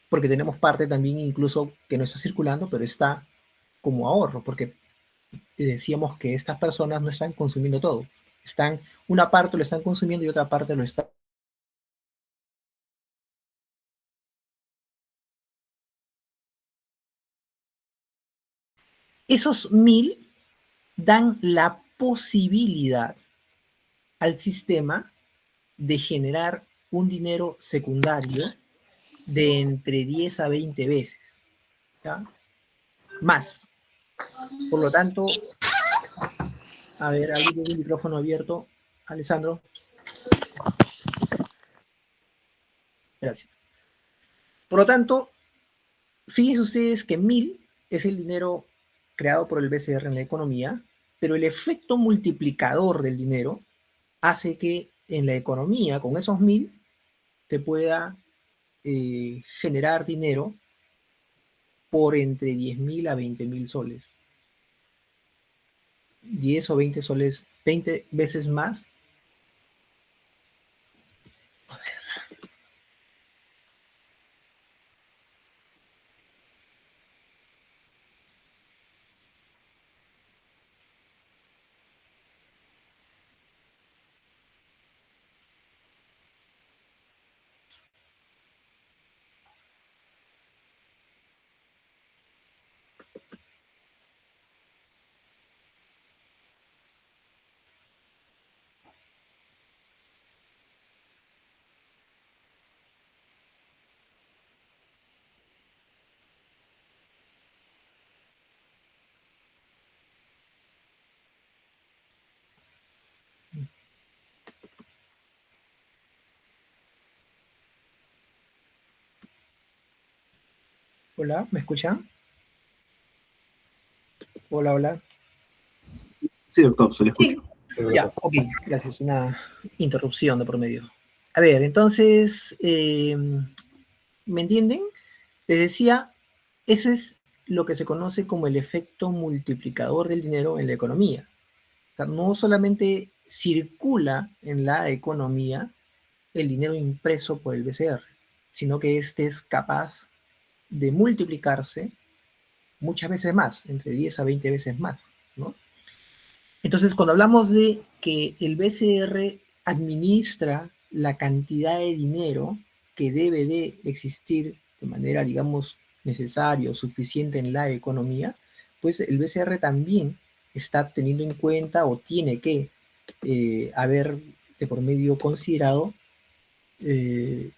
Porque tenemos parte también incluso que no está circulando, pero está como ahorro, porque decíamos que estas personas no están consumiendo todo. Una parte lo están consumiendo y otra parte lo está. Esos 1000 dan la posibilidad al sistema de generar un dinero secundario de entre 10 a 20 veces, ¿ya? Más. Por lo tanto, a ver, alguien tiene el micrófono abierto. Alessandro. Gracias. Por lo tanto, fíjense ustedes que 1000 es el dinero creado por el BCR en la economía, pero el efecto multiplicador del dinero hace que en la economía, con esos 1000, se pueda generar dinero por entre 10.000 a 20.000 soles. 10 o 20 soles, 20 veces más. Hola, ¿me escuchan? Hola, hola. Sí, doctor, se le escucha. Sí, Ya, ok, gracias. Una interrupción de por medio. A ver, entonces, ¿me entienden? Les decía, eso es lo que se conoce como el efecto multiplicador del dinero en la economía. O sea, no solamente circula en la economía el dinero impreso por el BCR, sino que este es capaz de multiplicarse muchas veces más, entre 10 a 20 veces más, ¿no? Entonces, cuando hablamos de que el BCR administra la cantidad de dinero que debe de existir de manera, digamos, necesaria o suficiente en la economía, pues el BCR también está teniendo en cuenta o tiene que haber de por medio considerado eh,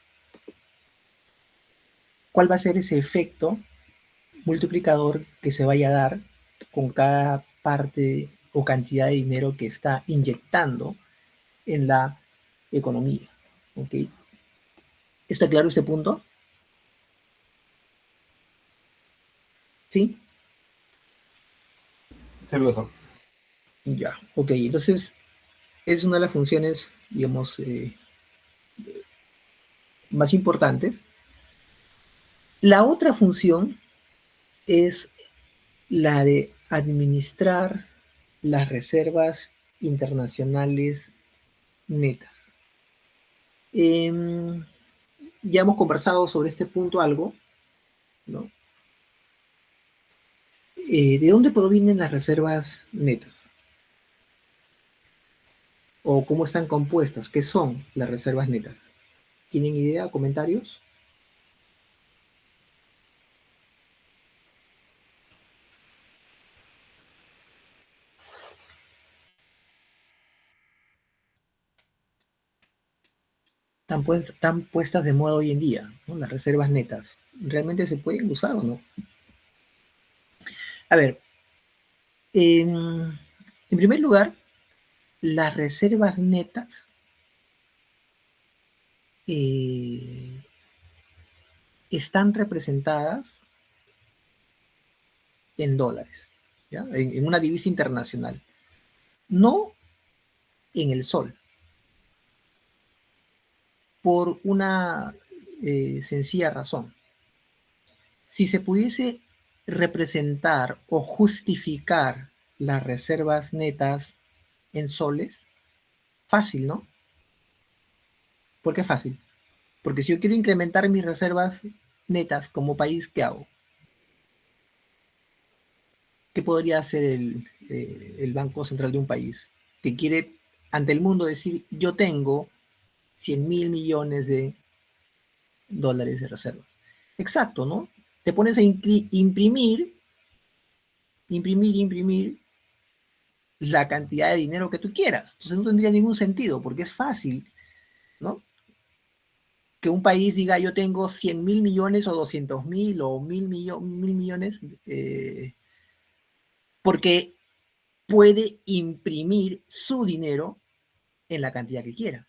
cuál va a ser ese efecto multiplicador que se vaya a dar con cada parte o cantidad de dinero que está inyectando en la economía. ¿Ok? ¿Está claro este punto? ¿Sí? sí, profesor. Ya, ok. Entonces, es una de las funciones, digamos, más importantes. La otra función es la de administrar las reservas internacionales netas. Ya hemos conversado sobre este punto algo, ¿no? ¿De dónde provienen las reservas netas? ¿O cómo están compuestas? ¿Qué son las reservas netas? ¿Tienen idea? ¿Comentarios? Están puestas de moda hoy en día, ¿no? Las reservas netas. ¿Realmente se pueden usar o no? A ver, en primer lugar, las reservas netas eh, están representadas en dólares, ¿ya? En una divisa internacional, no en el sol, por una sencilla razón. Si se pudiese representar o justificar las reservas netas en soles, fácil, ¿no? ¿Por qué fácil? Porque si yo quiero incrementar mis reservas netas como país, ¿qué hago? ¿Qué podría hacer el Banco Central de un país que quiere ante el mundo decir, yo tengo 100.000 millones de dólares de reservas? Exacto, ¿no? Te pones a imprimir la cantidad de dinero que tú quieras. Entonces no tendría ningún sentido, porque es fácil, ¿no? Que un país diga, yo tengo 100.000 millones o 200.000 o mil millones, porque puede imprimir su dinero en la cantidad que quiera.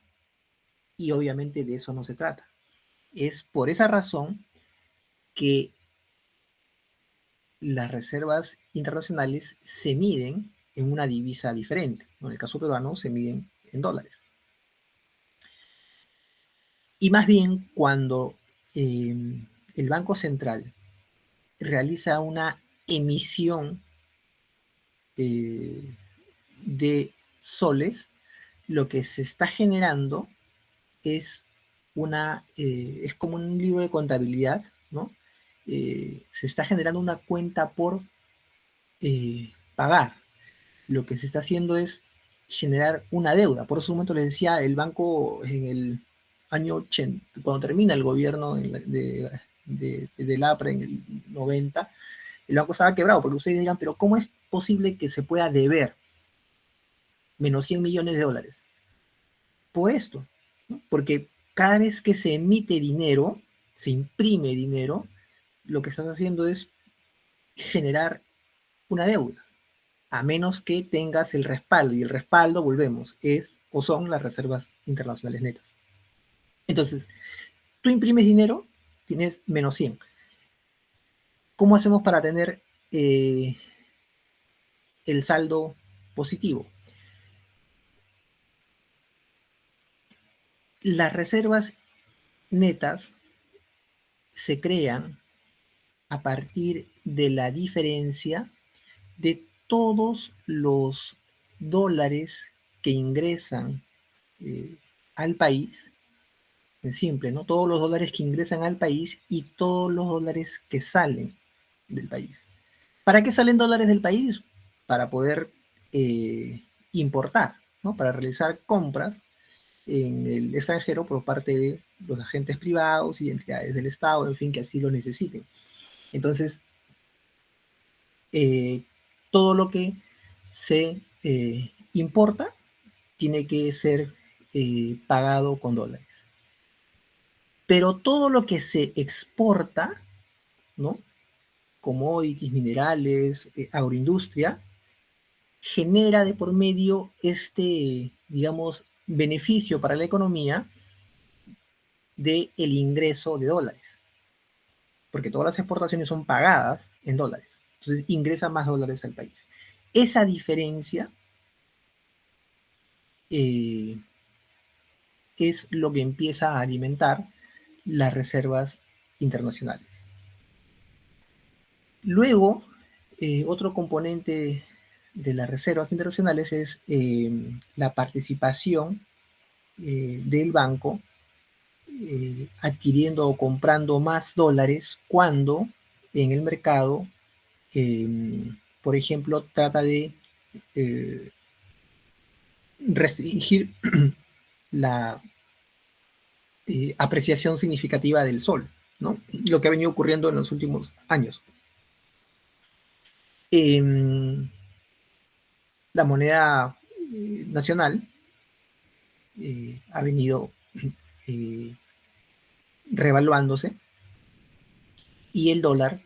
Y obviamente de eso no se trata. Es por esa razón que las reservas internacionales se miden en una divisa diferente. En el caso peruano se miden en dólares. Y más bien cuando el Banco Central realiza una emisión de soles, lo que se está generando es es como un libro de contabilidad, ¿no? Se está generando una cuenta por pagar. Lo que se está haciendo es generar una deuda. Por eso un momento les decía, el banco en el año 80, cuando termina el gobierno del APRA en el 90, el banco estaba quebrado, porque ustedes dirán, pero ¿cómo es posible que se pueda deber menos 100 millones de dólares? Por esto, ¿no? Porque cada vez que se emite dinero, se imprime dinero, lo que estás haciendo es generar una deuda, a menos que tengas el respaldo, y el respaldo, volvemos, es o son las reservas internacionales netas. Entonces, tú imprimes dinero, tienes menos 100. ¿Cómo hacemos para tener el saldo positivo? Las reservas netas se crean a partir de la diferencia de todos los dólares que ingresan al país, en simple, ¿no? Todos los dólares que ingresan al país y todos los dólares que salen del país. ¿Para qué salen dólares del país? Para poder importar, ¿no? Para realizar compras en el extranjero por parte de los agentes privados y entidades del Estado, en fin, que así lo necesiten. Entonces, todo lo que se importa tiene que ser pagado con dólares. Pero todo lo que se exporta, ¿no? Commodities, minerales, agroindustria, genera de por medio digamos, beneficio para la economía del ingreso de dólares. Porque todas las exportaciones son pagadas en dólares. Entonces ingresa más dólares al país. Esa diferencia es lo que empieza a alimentar las reservas internacionales. Luego, otro componente de las reservas internacionales es la participación del banco adquiriendo o comprando más dólares cuando en el mercado, por ejemplo, trata de restringir la apreciación significativa del sol, ¿no? Lo que ha venido ocurriendo en los últimos años. La moneda nacional ha venido revaluándose y el dólar,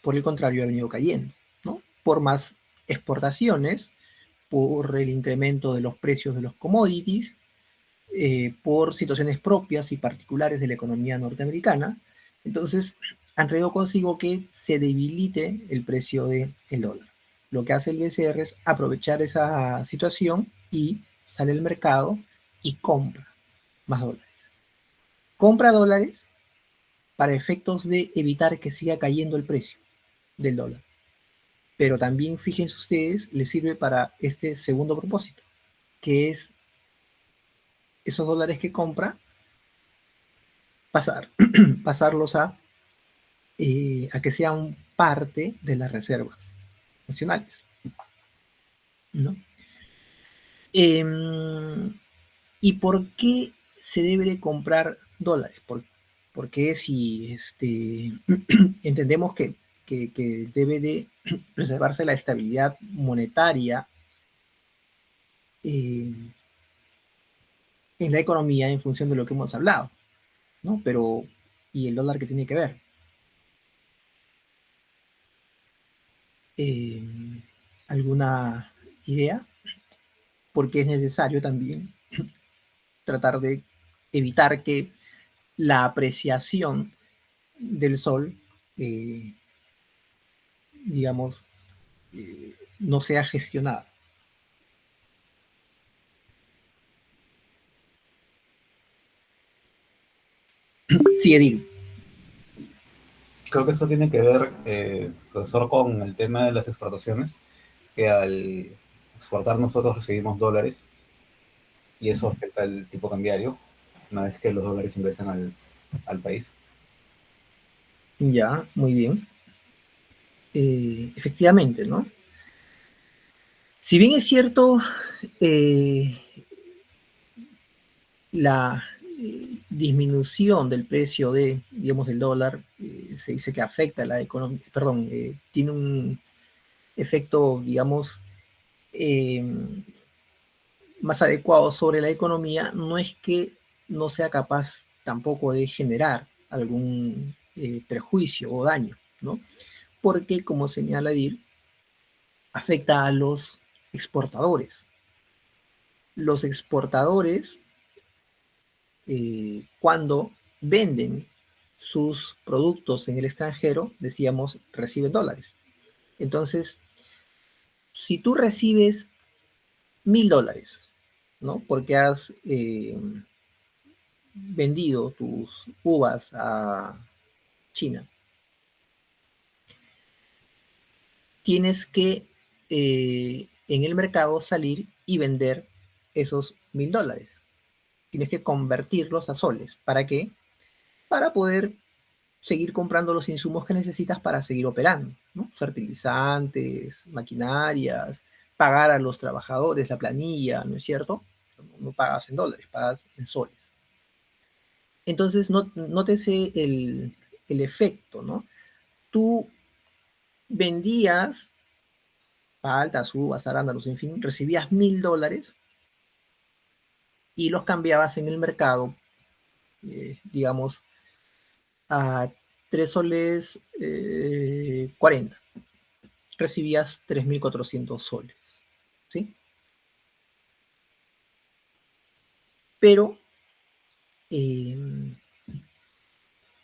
por el contrario, ha venido cayendo, ¿no? Por más exportaciones, por el incremento de los precios de los commodities, por situaciones propias y particulares de la economía norteamericana. Entonces, han traído consigo que se debilite el precio del dólar. Lo que hace el BCR es aprovechar esa situación y sale al mercado y compra más dólares. Compra dólares para efectos de evitar que siga cayendo el precio del dólar. Pero también, fíjense ustedes, le sirve para este segundo propósito, que es esos dólares que compra, pasarlos a que sean parte de las reservas nacionales, ¿no? ¿Y por qué se debe de comprar dólares? Porque si entendemos que debe de preservarse la estabilidad monetaria en la economía en función de lo que hemos hablado, ¿no? Pero, ¿y el dólar qué tiene que ver? ¿Alguna idea? Porque es necesario también tratar de evitar que la apreciación del sol, digamos, no sea gestionada. Sí, Edil. Creo que eso tiene que ver, profesor, con el tema de las exportaciones, que al exportar nosotros recibimos dólares y eso afecta el tipo cambiario una vez que los dólares ingresan al país. Ya, muy bien. Efectivamente, ¿no? Si bien es cierto, la disminución del precio digamos, del dólar, se dice que afecta a la economía, perdón, tiene un efecto, digamos, eh, más adecuado sobre la economía, no es que no sea capaz tampoco de generar algún perjuicio o daño, ¿no? Porque, como señala Dir, afecta a los exportadores. Los exportadores, cuando venden sus productos en el extranjero, decíamos, reciben dólares. Entonces, si tú recibes $1,000, ¿no? Porque has vendido tus uvas a China, tienes que en el mercado salir y vender esos $1,000. Tienes que convertirlos a soles. ¿Para qué? Para poder seguir comprando los insumos que necesitas para seguir operando, ¿no? Fertilizantes, maquinarias, pagar a los trabajadores, la planilla, ¿no es cierto? No pagas en dólares, pagas en soles. Entonces, nótese el efecto, ¿no? Tú vendías paltas, uvas, arándanos, en fin, recibías $1,000 y los cambiabas en el mercado, digamos, a 3 soles 40. Recibías 3.400 soles, ¿sí? Pero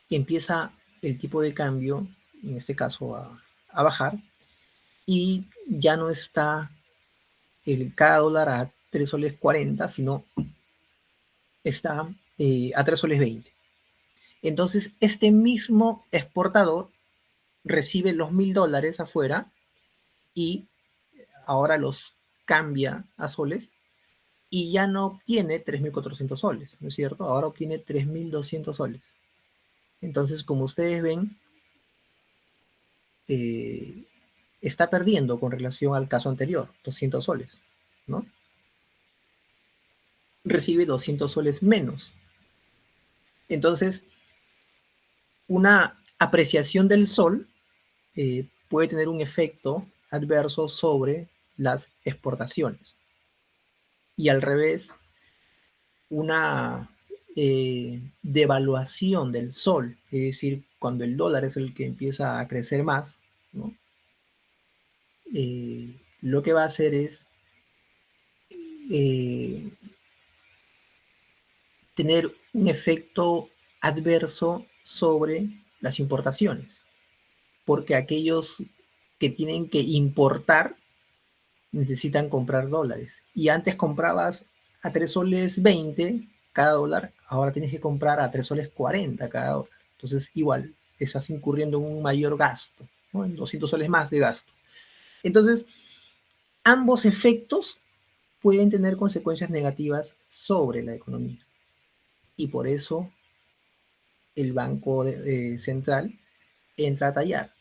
empieza el tipo de cambio, en este caso, a bajar y ya no está cada dólar a 3 soles 40, sino está a 3 soles 20. Entonces, este mismo exportador recibe los $1,000 afuera y ahora los cambia a soles y ya no obtiene 3.400 soles, ¿no es cierto? Ahora obtiene 3.200 soles. Entonces, como ustedes ven, está perdiendo con relación al caso anterior, 200 soles, ¿no? Recibe 200 soles menos. Entonces, una apreciación del sol puede tener un efecto adverso sobre las exportaciones. Y al revés, una devaluación del sol, es decir, cuando el dólar es el que empieza a crecer más, ¿no? Lo que va a hacer es eh, tener un efecto adverso sobre las importaciones, porque aquellos que tienen que importar necesitan comprar dólares. Y antes comprabas a 3 soles 20 cada dólar, ahora tienes que comprar a 3 soles 40 cada dólar. Entonces, igual, estás incurriendo en un mayor gasto, ¿no? En 200 soles más de gasto. Entonces, ambos efectos pueden tener consecuencias negativas sobre la economía. Y por eso el Banco Central entra a tallar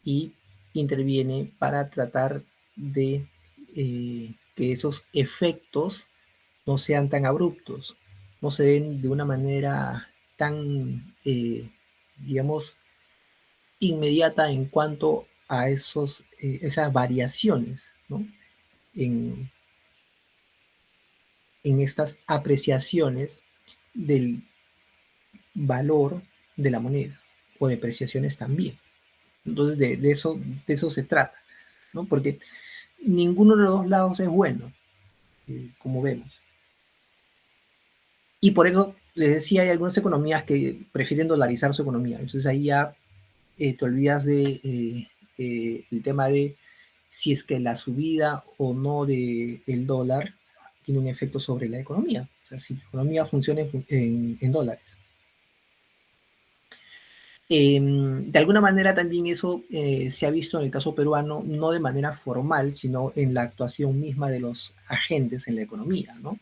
y interviene para tratar de que esos efectos no sean tan abruptos, no se den de una manera tan, digamos, inmediata en cuanto a esas variaciones, ¿no? en, en estas apreciaciones del valor de la moneda o depreciaciones también. Entonces, de eso se trata, ¿no? Porque ninguno de los dos lados es bueno, como vemos. Y por eso les decía, hay algunas economías que prefieren dolarizar su economía. Entonces ahí ya te olvidas de el tema de si es que la subida o no del dólar tiene un efecto sobre la economía. O sea, si la economía funciona en dólares. De alguna manera también eso se ha visto en el caso peruano, no de manera formal, sino en la actuación misma de los agentes en la economía, ¿no?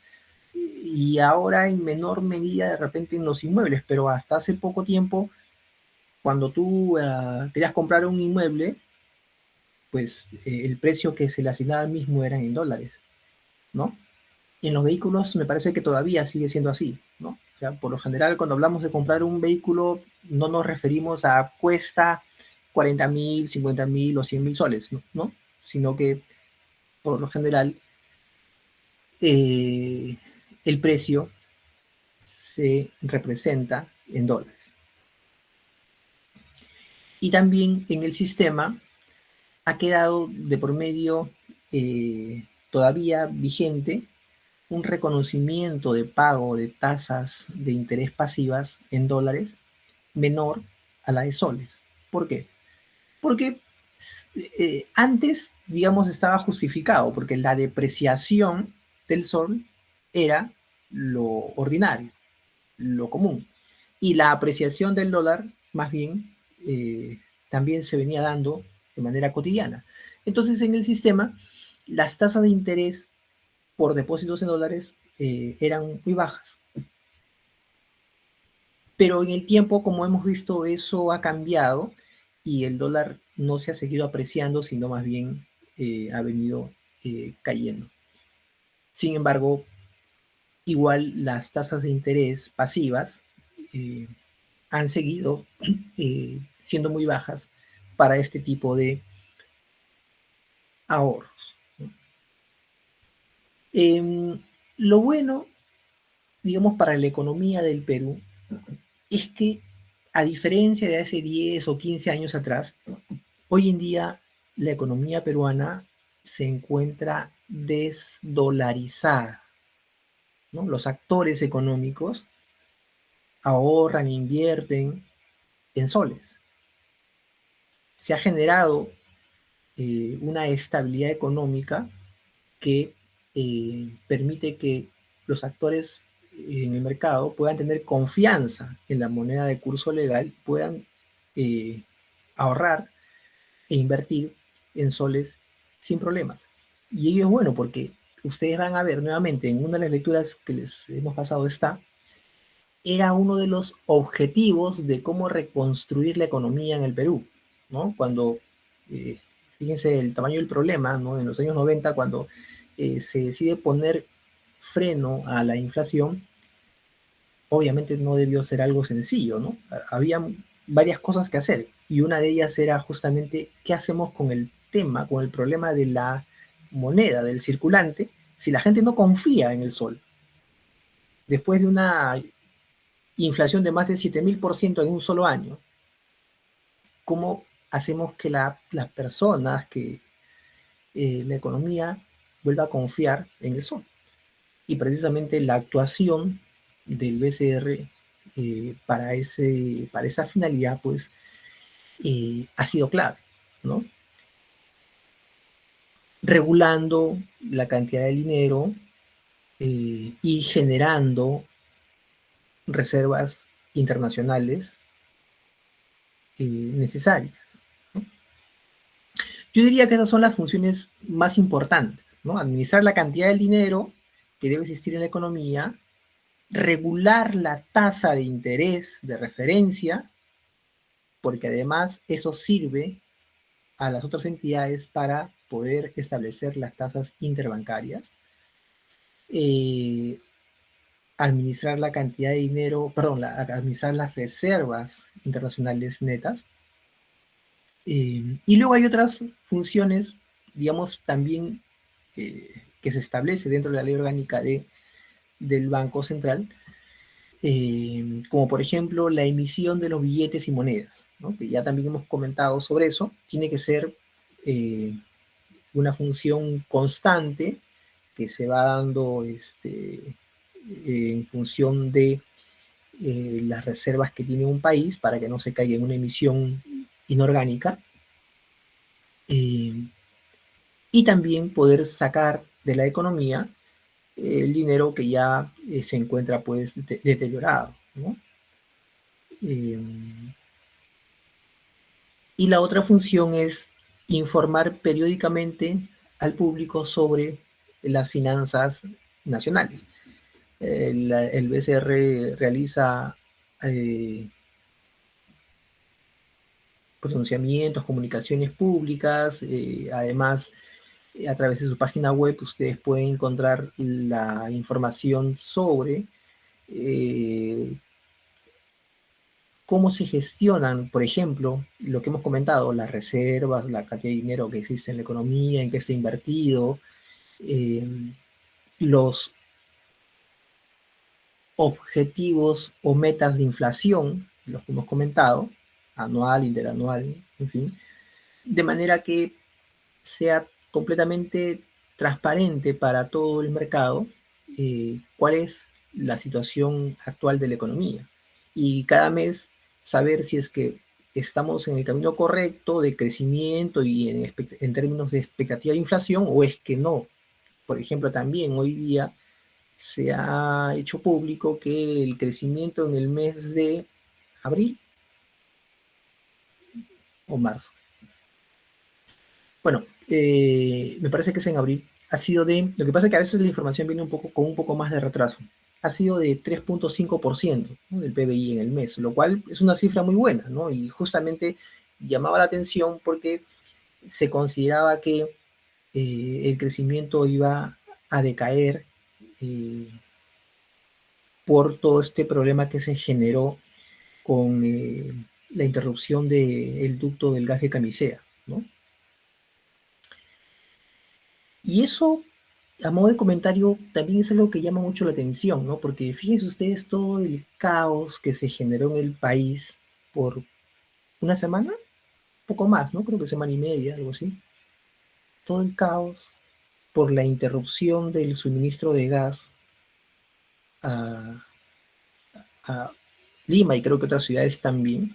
Y ahora en menor medida de repente en los inmuebles, pero hasta hace poco tiempo, cuando tú querías comprar un inmueble, pues el precio que se le asignaba al mismo eran en dólares, ¿no? Y en los vehículos me parece que todavía sigue siendo así, ¿no? O sea, por lo general, cuando hablamos de comprar un vehículo, no nos referimos a cuesta 40.000, 50.000 o 100.000 soles, ¿no? Sino que, por lo general, el precio se representa en dólares. Y también en el sistema ha quedado de por medio todavía vigente un reconocimiento de pago de tasas de interés pasivas en dólares menor a la de soles. ¿Por qué? Porque antes, digamos, estaba justificado, porque la depreciación del sol era lo ordinario, lo común. Y la apreciación del dólar, más bien, también se venía dando de manera cotidiana. Entonces, en el sistema, las tasas de interés por depósitos en dólares eran muy bajas. Pero en el tiempo, como hemos visto, eso ha cambiado y el dólar no se ha seguido apreciando, sino más bien ha venido cayendo. Sin embargo, igual las tasas de interés pasivas han seguido siendo muy bajas para este tipo de ahorros. Lo bueno, digamos, para la economía del Perú es que, a diferencia de hace 10 o 15 años atrás, hoy en día la economía peruana se encuentra desdolarizada, ¿no? Los actores económicos ahorran, invierten en soles. Se ha generado una estabilidad económica que permite que los actores en el mercado puedan tener confianza en la moneda de curso legal y puedan ahorrar e invertir en soles sin problemas. Y ello es bueno porque ustedes van a ver nuevamente en una de las lecturas que les hemos pasado era uno de los objetivos de cómo reconstruir la economía en el Perú, ¿no? Cuando, fíjense el tamaño del problema, ¿no? En los años 90, cuando se decide poner freno a la inflación, obviamente no debió ser algo sencillo, ¿no? Había varias cosas que hacer y una de ellas era justamente qué hacemos con el tema, con el problema de la moneda, del circulante, si la gente no confía en el sol. Después de una inflación de más de 7.000% en un solo año, ¿cómo hacemos que las personas, que la economía vuelva a confiar en el sol? Y precisamente la actuación del BCR para esa finalidad, pues, ha sido clave, ¿no? Regulando la cantidad de dinero y generando reservas internacionales necesarias, ¿no? Yo diría que esas son las funciones más importantes, ¿no? Administrar la cantidad de dinero que debe existir en la economía, regular la tasa de interés de referencia, porque además eso sirve a las otras entidades para poder establecer las tasas interbancarias, administrar la cantidad de dinero, perdón, administrar las reservas internacionales netas. Y luego hay otras funciones, digamos, también que se establece dentro de la ley orgánica del Banco Central, como por ejemplo la emisión de los billetes y monedas, ¿no? Que ya también hemos comentado sobre eso. Tiene que ser una función constante que se va dando en función de las reservas que tiene un país para que no se caiga en una emisión inorgánica, y también poder sacar de la economía el dinero que ya se encuentra pues deteriorado, ¿no? Y la otra función es informar periódicamente al público sobre las finanzas nacionales. El BCR realiza pronunciamientos, comunicaciones públicas, además a través de su página web ustedes pueden encontrar la información sobre cómo se gestionan, por ejemplo, lo que hemos comentado, las reservas, la cantidad de dinero que existe en la economía, en qué está invertido, los objetivos o metas de inflación, los que hemos comentado, anual, interanual, en fin, de manera que sea completamente transparente para todo el mercado cuál es la situación actual de la economía. Y cada mes saber si es que estamos en el camino correcto de crecimiento y en términos de expectativa de inflación o es que no. Por ejemplo, también hoy día se ha hecho público que el crecimiento en el mes de abril o marzo. Bueno, me parece que es en abril. Ha sido de, lo que pasa es que a veces la información viene con un poco más de retraso. Ha sido de 3.5%, ¿no?, del PBI en el mes, lo cual es una cifra muy buena, ¿no? Y justamente llamaba la atención porque se consideraba que el crecimiento iba a decaer por todo este problema que se generó con la interrupción del ducto del gas de camisea, ¿no? Y eso, a modo de comentario, también es algo que llama mucho la atención, ¿no? Porque fíjense ustedes todo el caos que se generó en el país por una semana, poco más, ¿no? Creo que semana y media, algo así. Todo el caos por la interrupción del suministro de gas a, a Lima y creo que otras ciudades también.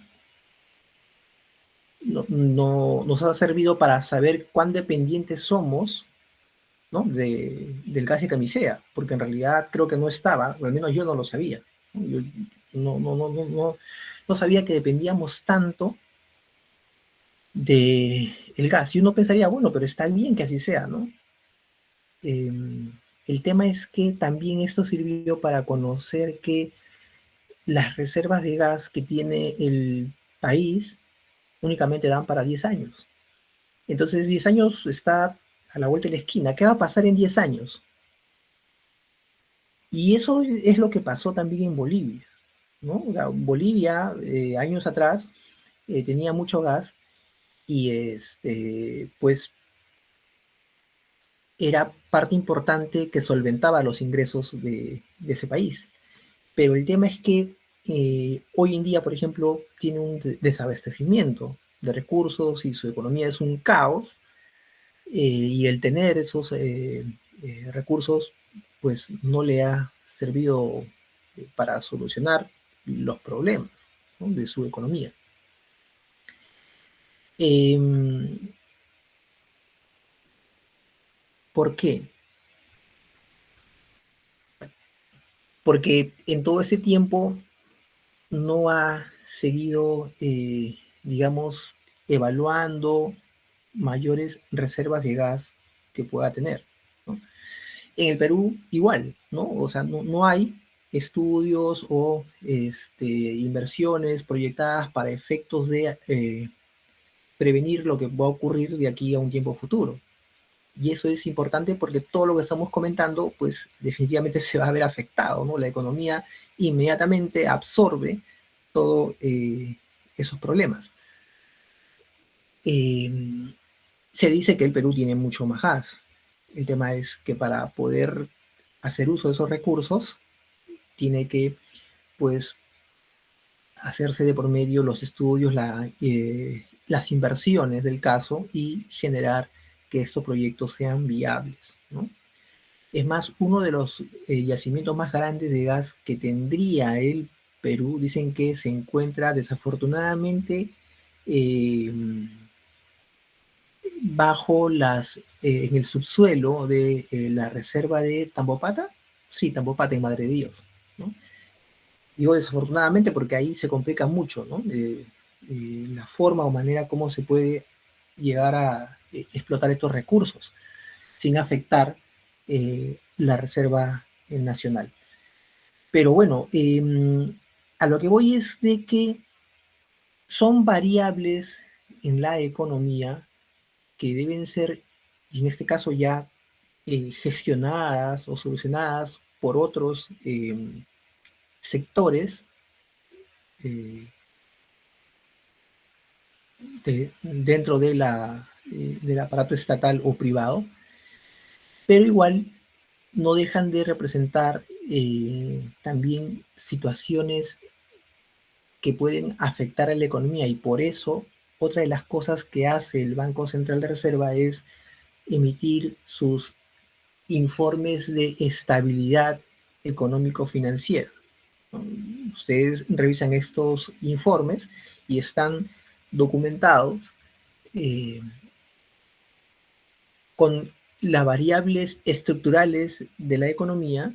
Nos ha servido para saber cuán dependientes somos, ¿no?, del gas de camisea, porque en realidad creo que no estaba, o al menos yo no lo sabía, ¿no? Yo no sabía que dependíamos tanto del gas. Y uno pensaría, bueno, pero está bien que así sea, ¿no? El tema es que también esto sirvió para conocer que las reservas de gas que tiene el país únicamente dan para 10 años. Entonces 10 años está a la vuelta de la esquina. ¿Qué va a pasar en 10 años? Y eso es lo que pasó también en Bolivia, ¿no? O sea, Bolivia, años atrás, tenía mucho gas y pues era parte importante que solventaba los ingresos de ese país. Pero el tema es que hoy en día, por ejemplo, tiene un desabastecimiento de recursos y su economía es un caos, y el tener esos recursos pues no le ha servido para solucionar los problemas, ¿no?, de su economía. ¿Por qué? Porque en todo ese tiempo no ha seguido, digamos, evaluando mayores reservas de gas que pueda tener, ¿no? En el Perú igual, ¿no? O sea, no hay estudios o inversiones proyectadas para efectos de prevenir lo que va a ocurrir de aquí a un tiempo futuro. Y eso es importante porque todo lo que estamos comentando, pues definitivamente se va a ver afectado, ¿no? La economía inmediatamente absorbe todos esos problemas. Se dice que el Perú tiene mucho más gas. El tema es que para poder hacer uso de esos recursos, tiene que, pues, hacerse de por medio los estudios, las inversiones del caso y generar que estos proyectos sean viables, ¿no? Es más, uno de los yacimientos más grandes de gas que tendría el Perú, dicen que se encuentra desafortunadamente bajo en el subsuelo de la reserva de Tambopata. Sí, Tambopata en Madre de Dios, ¿no? Digo desafortunadamente porque ahí se complica mucho, ¿no? la forma o manera como se puede llegar a explotar estos recursos sin afectar la Reserva Nacional. Pero bueno, a lo que voy es de que son variables en la economía que deben ser, y en este caso ya gestionadas o solucionadas por otros sectores dentro de del aparato estatal o privado, pero igual no dejan de representar también situaciones que pueden afectar a la economía, y por eso otra de las cosas que hace el Banco Central de Reserva es emitir sus informes de estabilidad económico-financiera. Ustedes revisan estos informes y están documentados eh, con las variables estructurales de la economía,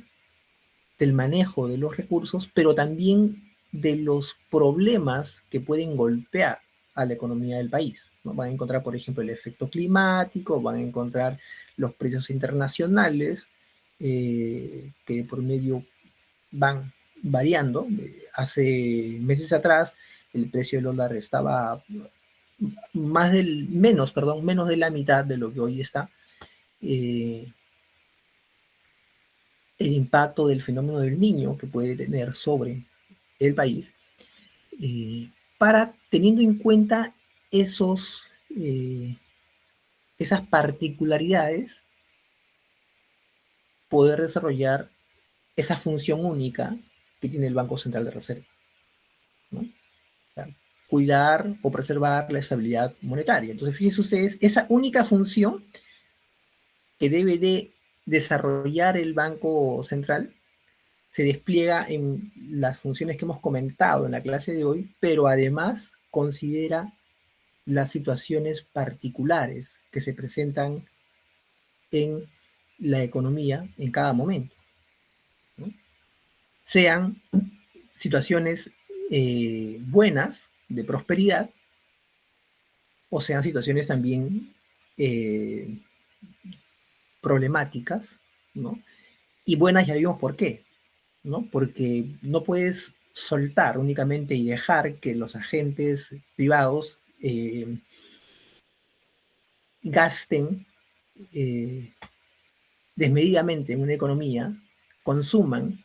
del manejo de los recursos, pero también de los problemas que pueden golpear a la economía del país, ¿no? Van a encontrar, por ejemplo, el efecto climático, van a encontrar los precios internacionales, que por medio van variando. Hace meses atrás el precio del dólar estaba menos de la mitad de lo que hoy está. El impacto del fenómeno del Niño que puede tener sobre el país, para teniendo en cuenta esos, esas particularidades, poder desarrollar esa función única que tiene el Banco Central de Reserva, ¿no? O sea, cuidar o preservar la estabilidad monetaria. Entonces, fíjense ustedes, esa única función que debe de desarrollar el Banco Central se despliega en las funciones que hemos comentado en la clase de hoy, pero además considera las situaciones particulares que se presentan en la economía en cada momento, ¿no? Sean situaciones buenas, de prosperidad, o sean situaciones también problemáticas, ¿no? Y buenas ya vimos por qué, ¿no? Porque no puedes soltar únicamente y dejar que los agentes privados gasten desmedidamente en una economía, consuman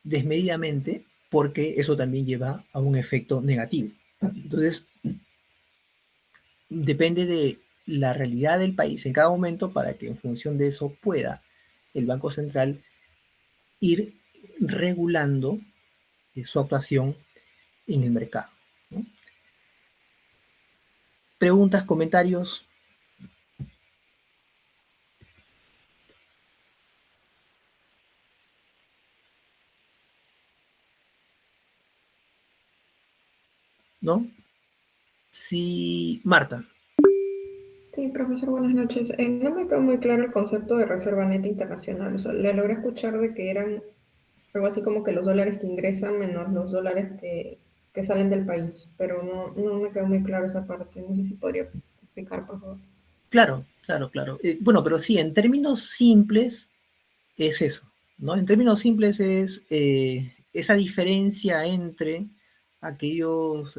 desmedidamente, porque eso también lleva a un efecto negativo. Entonces, depende de la realidad del país en cada momento para que en función de eso pueda el Banco Central ir regulando su actuación en el mercado, ¿no? Preguntas, comentarios. ¿No? Sí, Marta. Sí, profesor, buenas noches. No me quedó muy claro el concepto de reserva neta internacional. O sea, le logré escuchar de que eran algo así como que los dólares que ingresan menos los dólares que salen del país, pero no me quedó muy claro esa parte. No sé si podría explicar, por favor. Claro, claro, claro. Bueno, pero sí, en términos simples es eso, ¿no? En términos simples es esa diferencia entre aquellos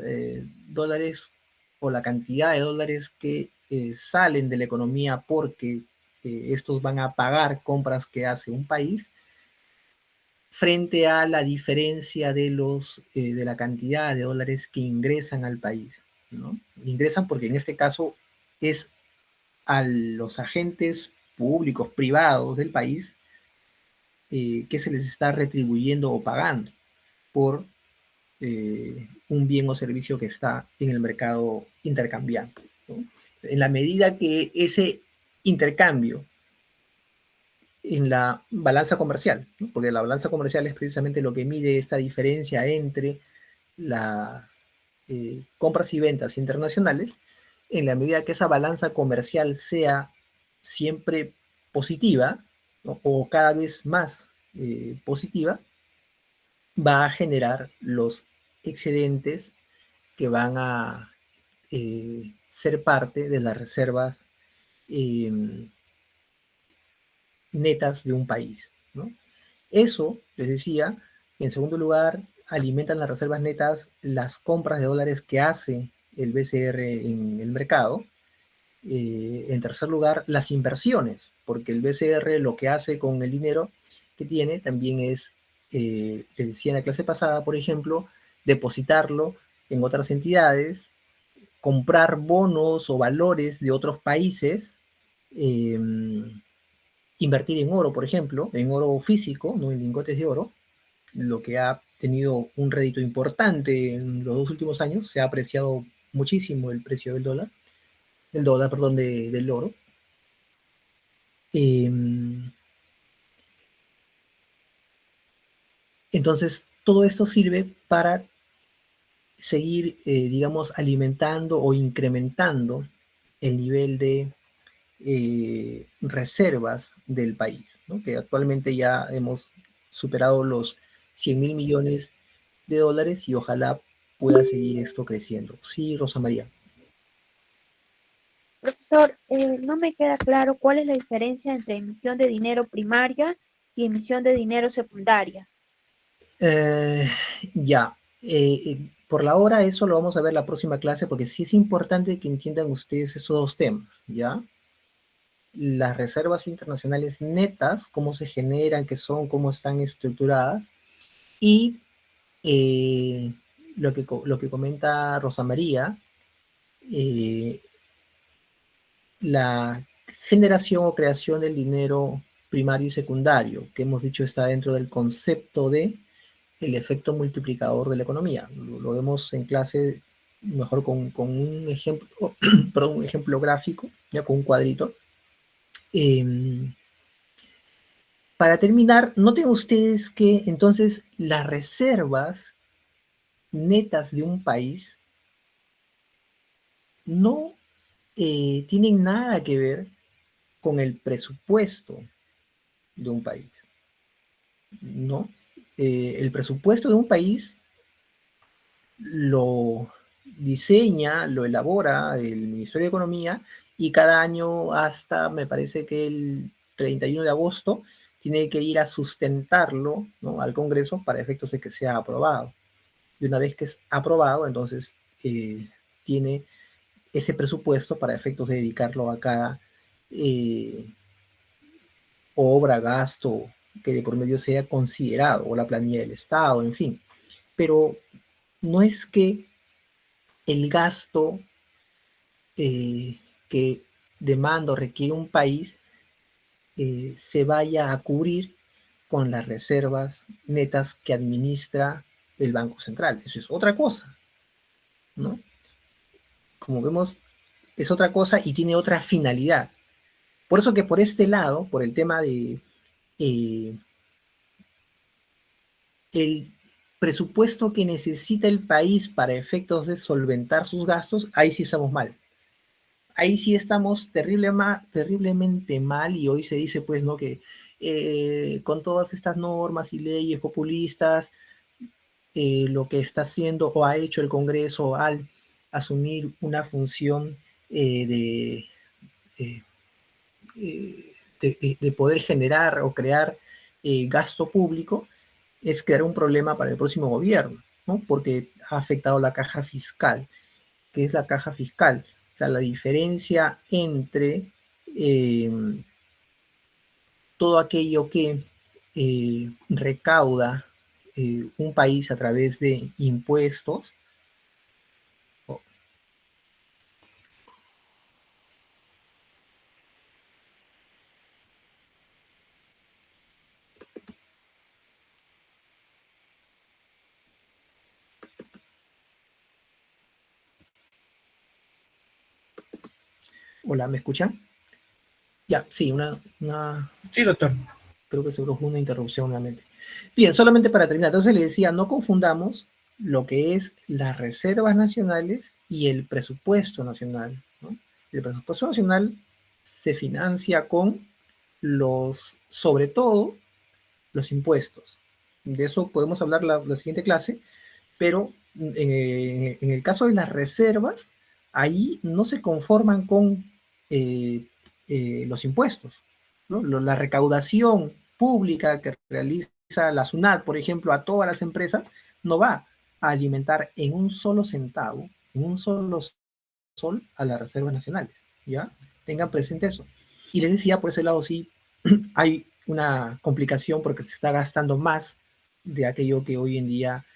dólares o la cantidad de dólares que salen de la economía porque estos van a pagar compras que hace un país, frente a la diferencia de de la cantidad de dólares que ingresan al país, ¿no? Ingresan porque en este caso es a los agentes públicos, privados del país, que se les está retribuyendo o pagando por un bien o servicio que está en el mercado intercambiante, ¿no? En la medida que ese intercambio en la balanza comercial, ¿no? Porque la balanza comercial es precisamente lo que mide esta diferencia entre las compras y ventas internacionales. En la medida que esa balanza comercial sea siempre positiva, ¿no? O cada vez más positiva, va a generar los excedentes que van a ser parte de las reservas netas de un país, ¿no? Eso, les decía, en segundo lugar, alimentan las reservas netas las compras de dólares que hace el BCR en el mercado. En tercer lugar, las inversiones, porque el BCR lo que hace con el dinero que tiene también es, les decía en la clase pasada, por ejemplo, depositarlo en otras entidades, comprar bonos o valores de otros países, invertir en oro, por ejemplo, en oro físico, no en lingotes de oro, lo que ha tenido un rédito importante en los 2 últimos años. Se ha apreciado muchísimo el precio del dólar, perdón, del oro. Entonces, todo esto sirve para seguir, digamos, alimentando o incrementando el nivel de reservas del país, ¿no? Que actualmente ya hemos superado los 100.000 millones de dólares y ojalá pueda seguir esto creciendo. Sí, Rosa María. Profesor, no me queda claro cuál es la diferencia entre emisión de dinero primaria y emisión de dinero secundaria. Ya, por la hora eso lo vamos a ver la próxima clase, porque sí es importante que entiendan ustedes esos dos temas, ¿ya? Las reservas internacionales netas, cómo se generan, qué son, cómo están estructuradas, y lo que comenta Rosa María, la generación o creación del dinero primario y secundario, que hemos dicho está dentro del concepto de el efecto multiplicador de la economía. Lo vemos en clase mejor con un ejemplo, perdón, un ejemplo gráfico, ya con un cuadrito. Para terminar, noten ustedes que entonces las reservas netas de un país no tienen nada que ver con el presupuesto de un país, ¿no? El presupuesto de un país lo diseña, lo elabora el Ministerio de Economía, y cada año hasta, me parece que el 31 de agosto, tiene que ir a sustentarlo, ¿no?, al Congreso para efectos de que sea aprobado. Y una vez que es aprobado, entonces tiene ese presupuesto para efectos de dedicarlo a cada obra, gasto que de por medio sea considerado, o la planilla del Estado, en fin. Pero no es que el gasto que demanda o requiere un país se vaya a cubrir con las reservas netas que administra el Banco Central. Eso es otra cosa, ¿no? Como vemos, es otra cosa y tiene otra finalidad. Por eso que por este lado, por el tema de el presupuesto que necesita el país para efectos de solventar sus gastos, ahí sí estamos mal. Ahí sí estamos terriblemente mal, y hoy se dice, pues, ¿no?, que con todas estas normas y leyes populistas, lo que está haciendo o ha hecho el Congreso al asumir una función eh, eh, de poder generar o crear gasto público, es crear un problema para el próximo gobierno, ¿no? Porque ha afectado la caja fiscal. ¿Qué es la caja fiscal? O sea, la diferencia entre todo aquello que recauda un país a través de impuestos. Hola, ¿me escuchan? Ya, sí, Sí, doctor. creo que seguro fue una interrupción nuevamente. Bien, solamente para terminar, entonces le decía, no confundamos lo que es las reservas nacionales y el presupuesto nacional, ¿no? El presupuesto nacional se financia con sobre todo, los impuestos. De eso podemos hablar la siguiente clase, pero en el caso de las reservas, ahí no se conforman con los impuestos, ¿no? La recaudación pública que realiza la SUNAT, por ejemplo, a todas las empresas, no va a alimentar en un solo centavo, en un solo sol a las reservas nacionales, ¿ya? Tengan presente eso. Y les decía, por ese lado sí, hay una complicación porque se está gastando más de aquello que hoy en día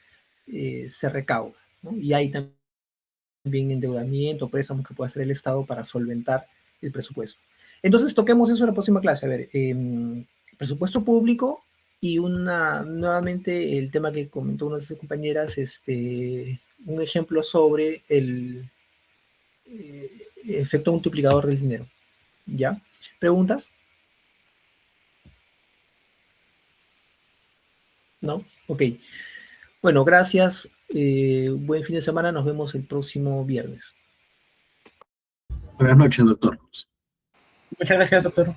se recauda, ¿no? Y hay también endeudamiento, préstamos que puede hacer el Estado para solventar el presupuesto. Entonces, toquemos eso en la próxima clase. A ver, presupuesto público y nuevamente el tema que comentó una de sus compañeras, un ejemplo sobre el efecto multiplicador del dinero. ¿Ya? ¿Preguntas? ¿No? Ok. Bueno, gracias. Buen fin de semana. Nos vemos el próximo viernes. Buenas noches, doctor. Muchas gracias, doctor.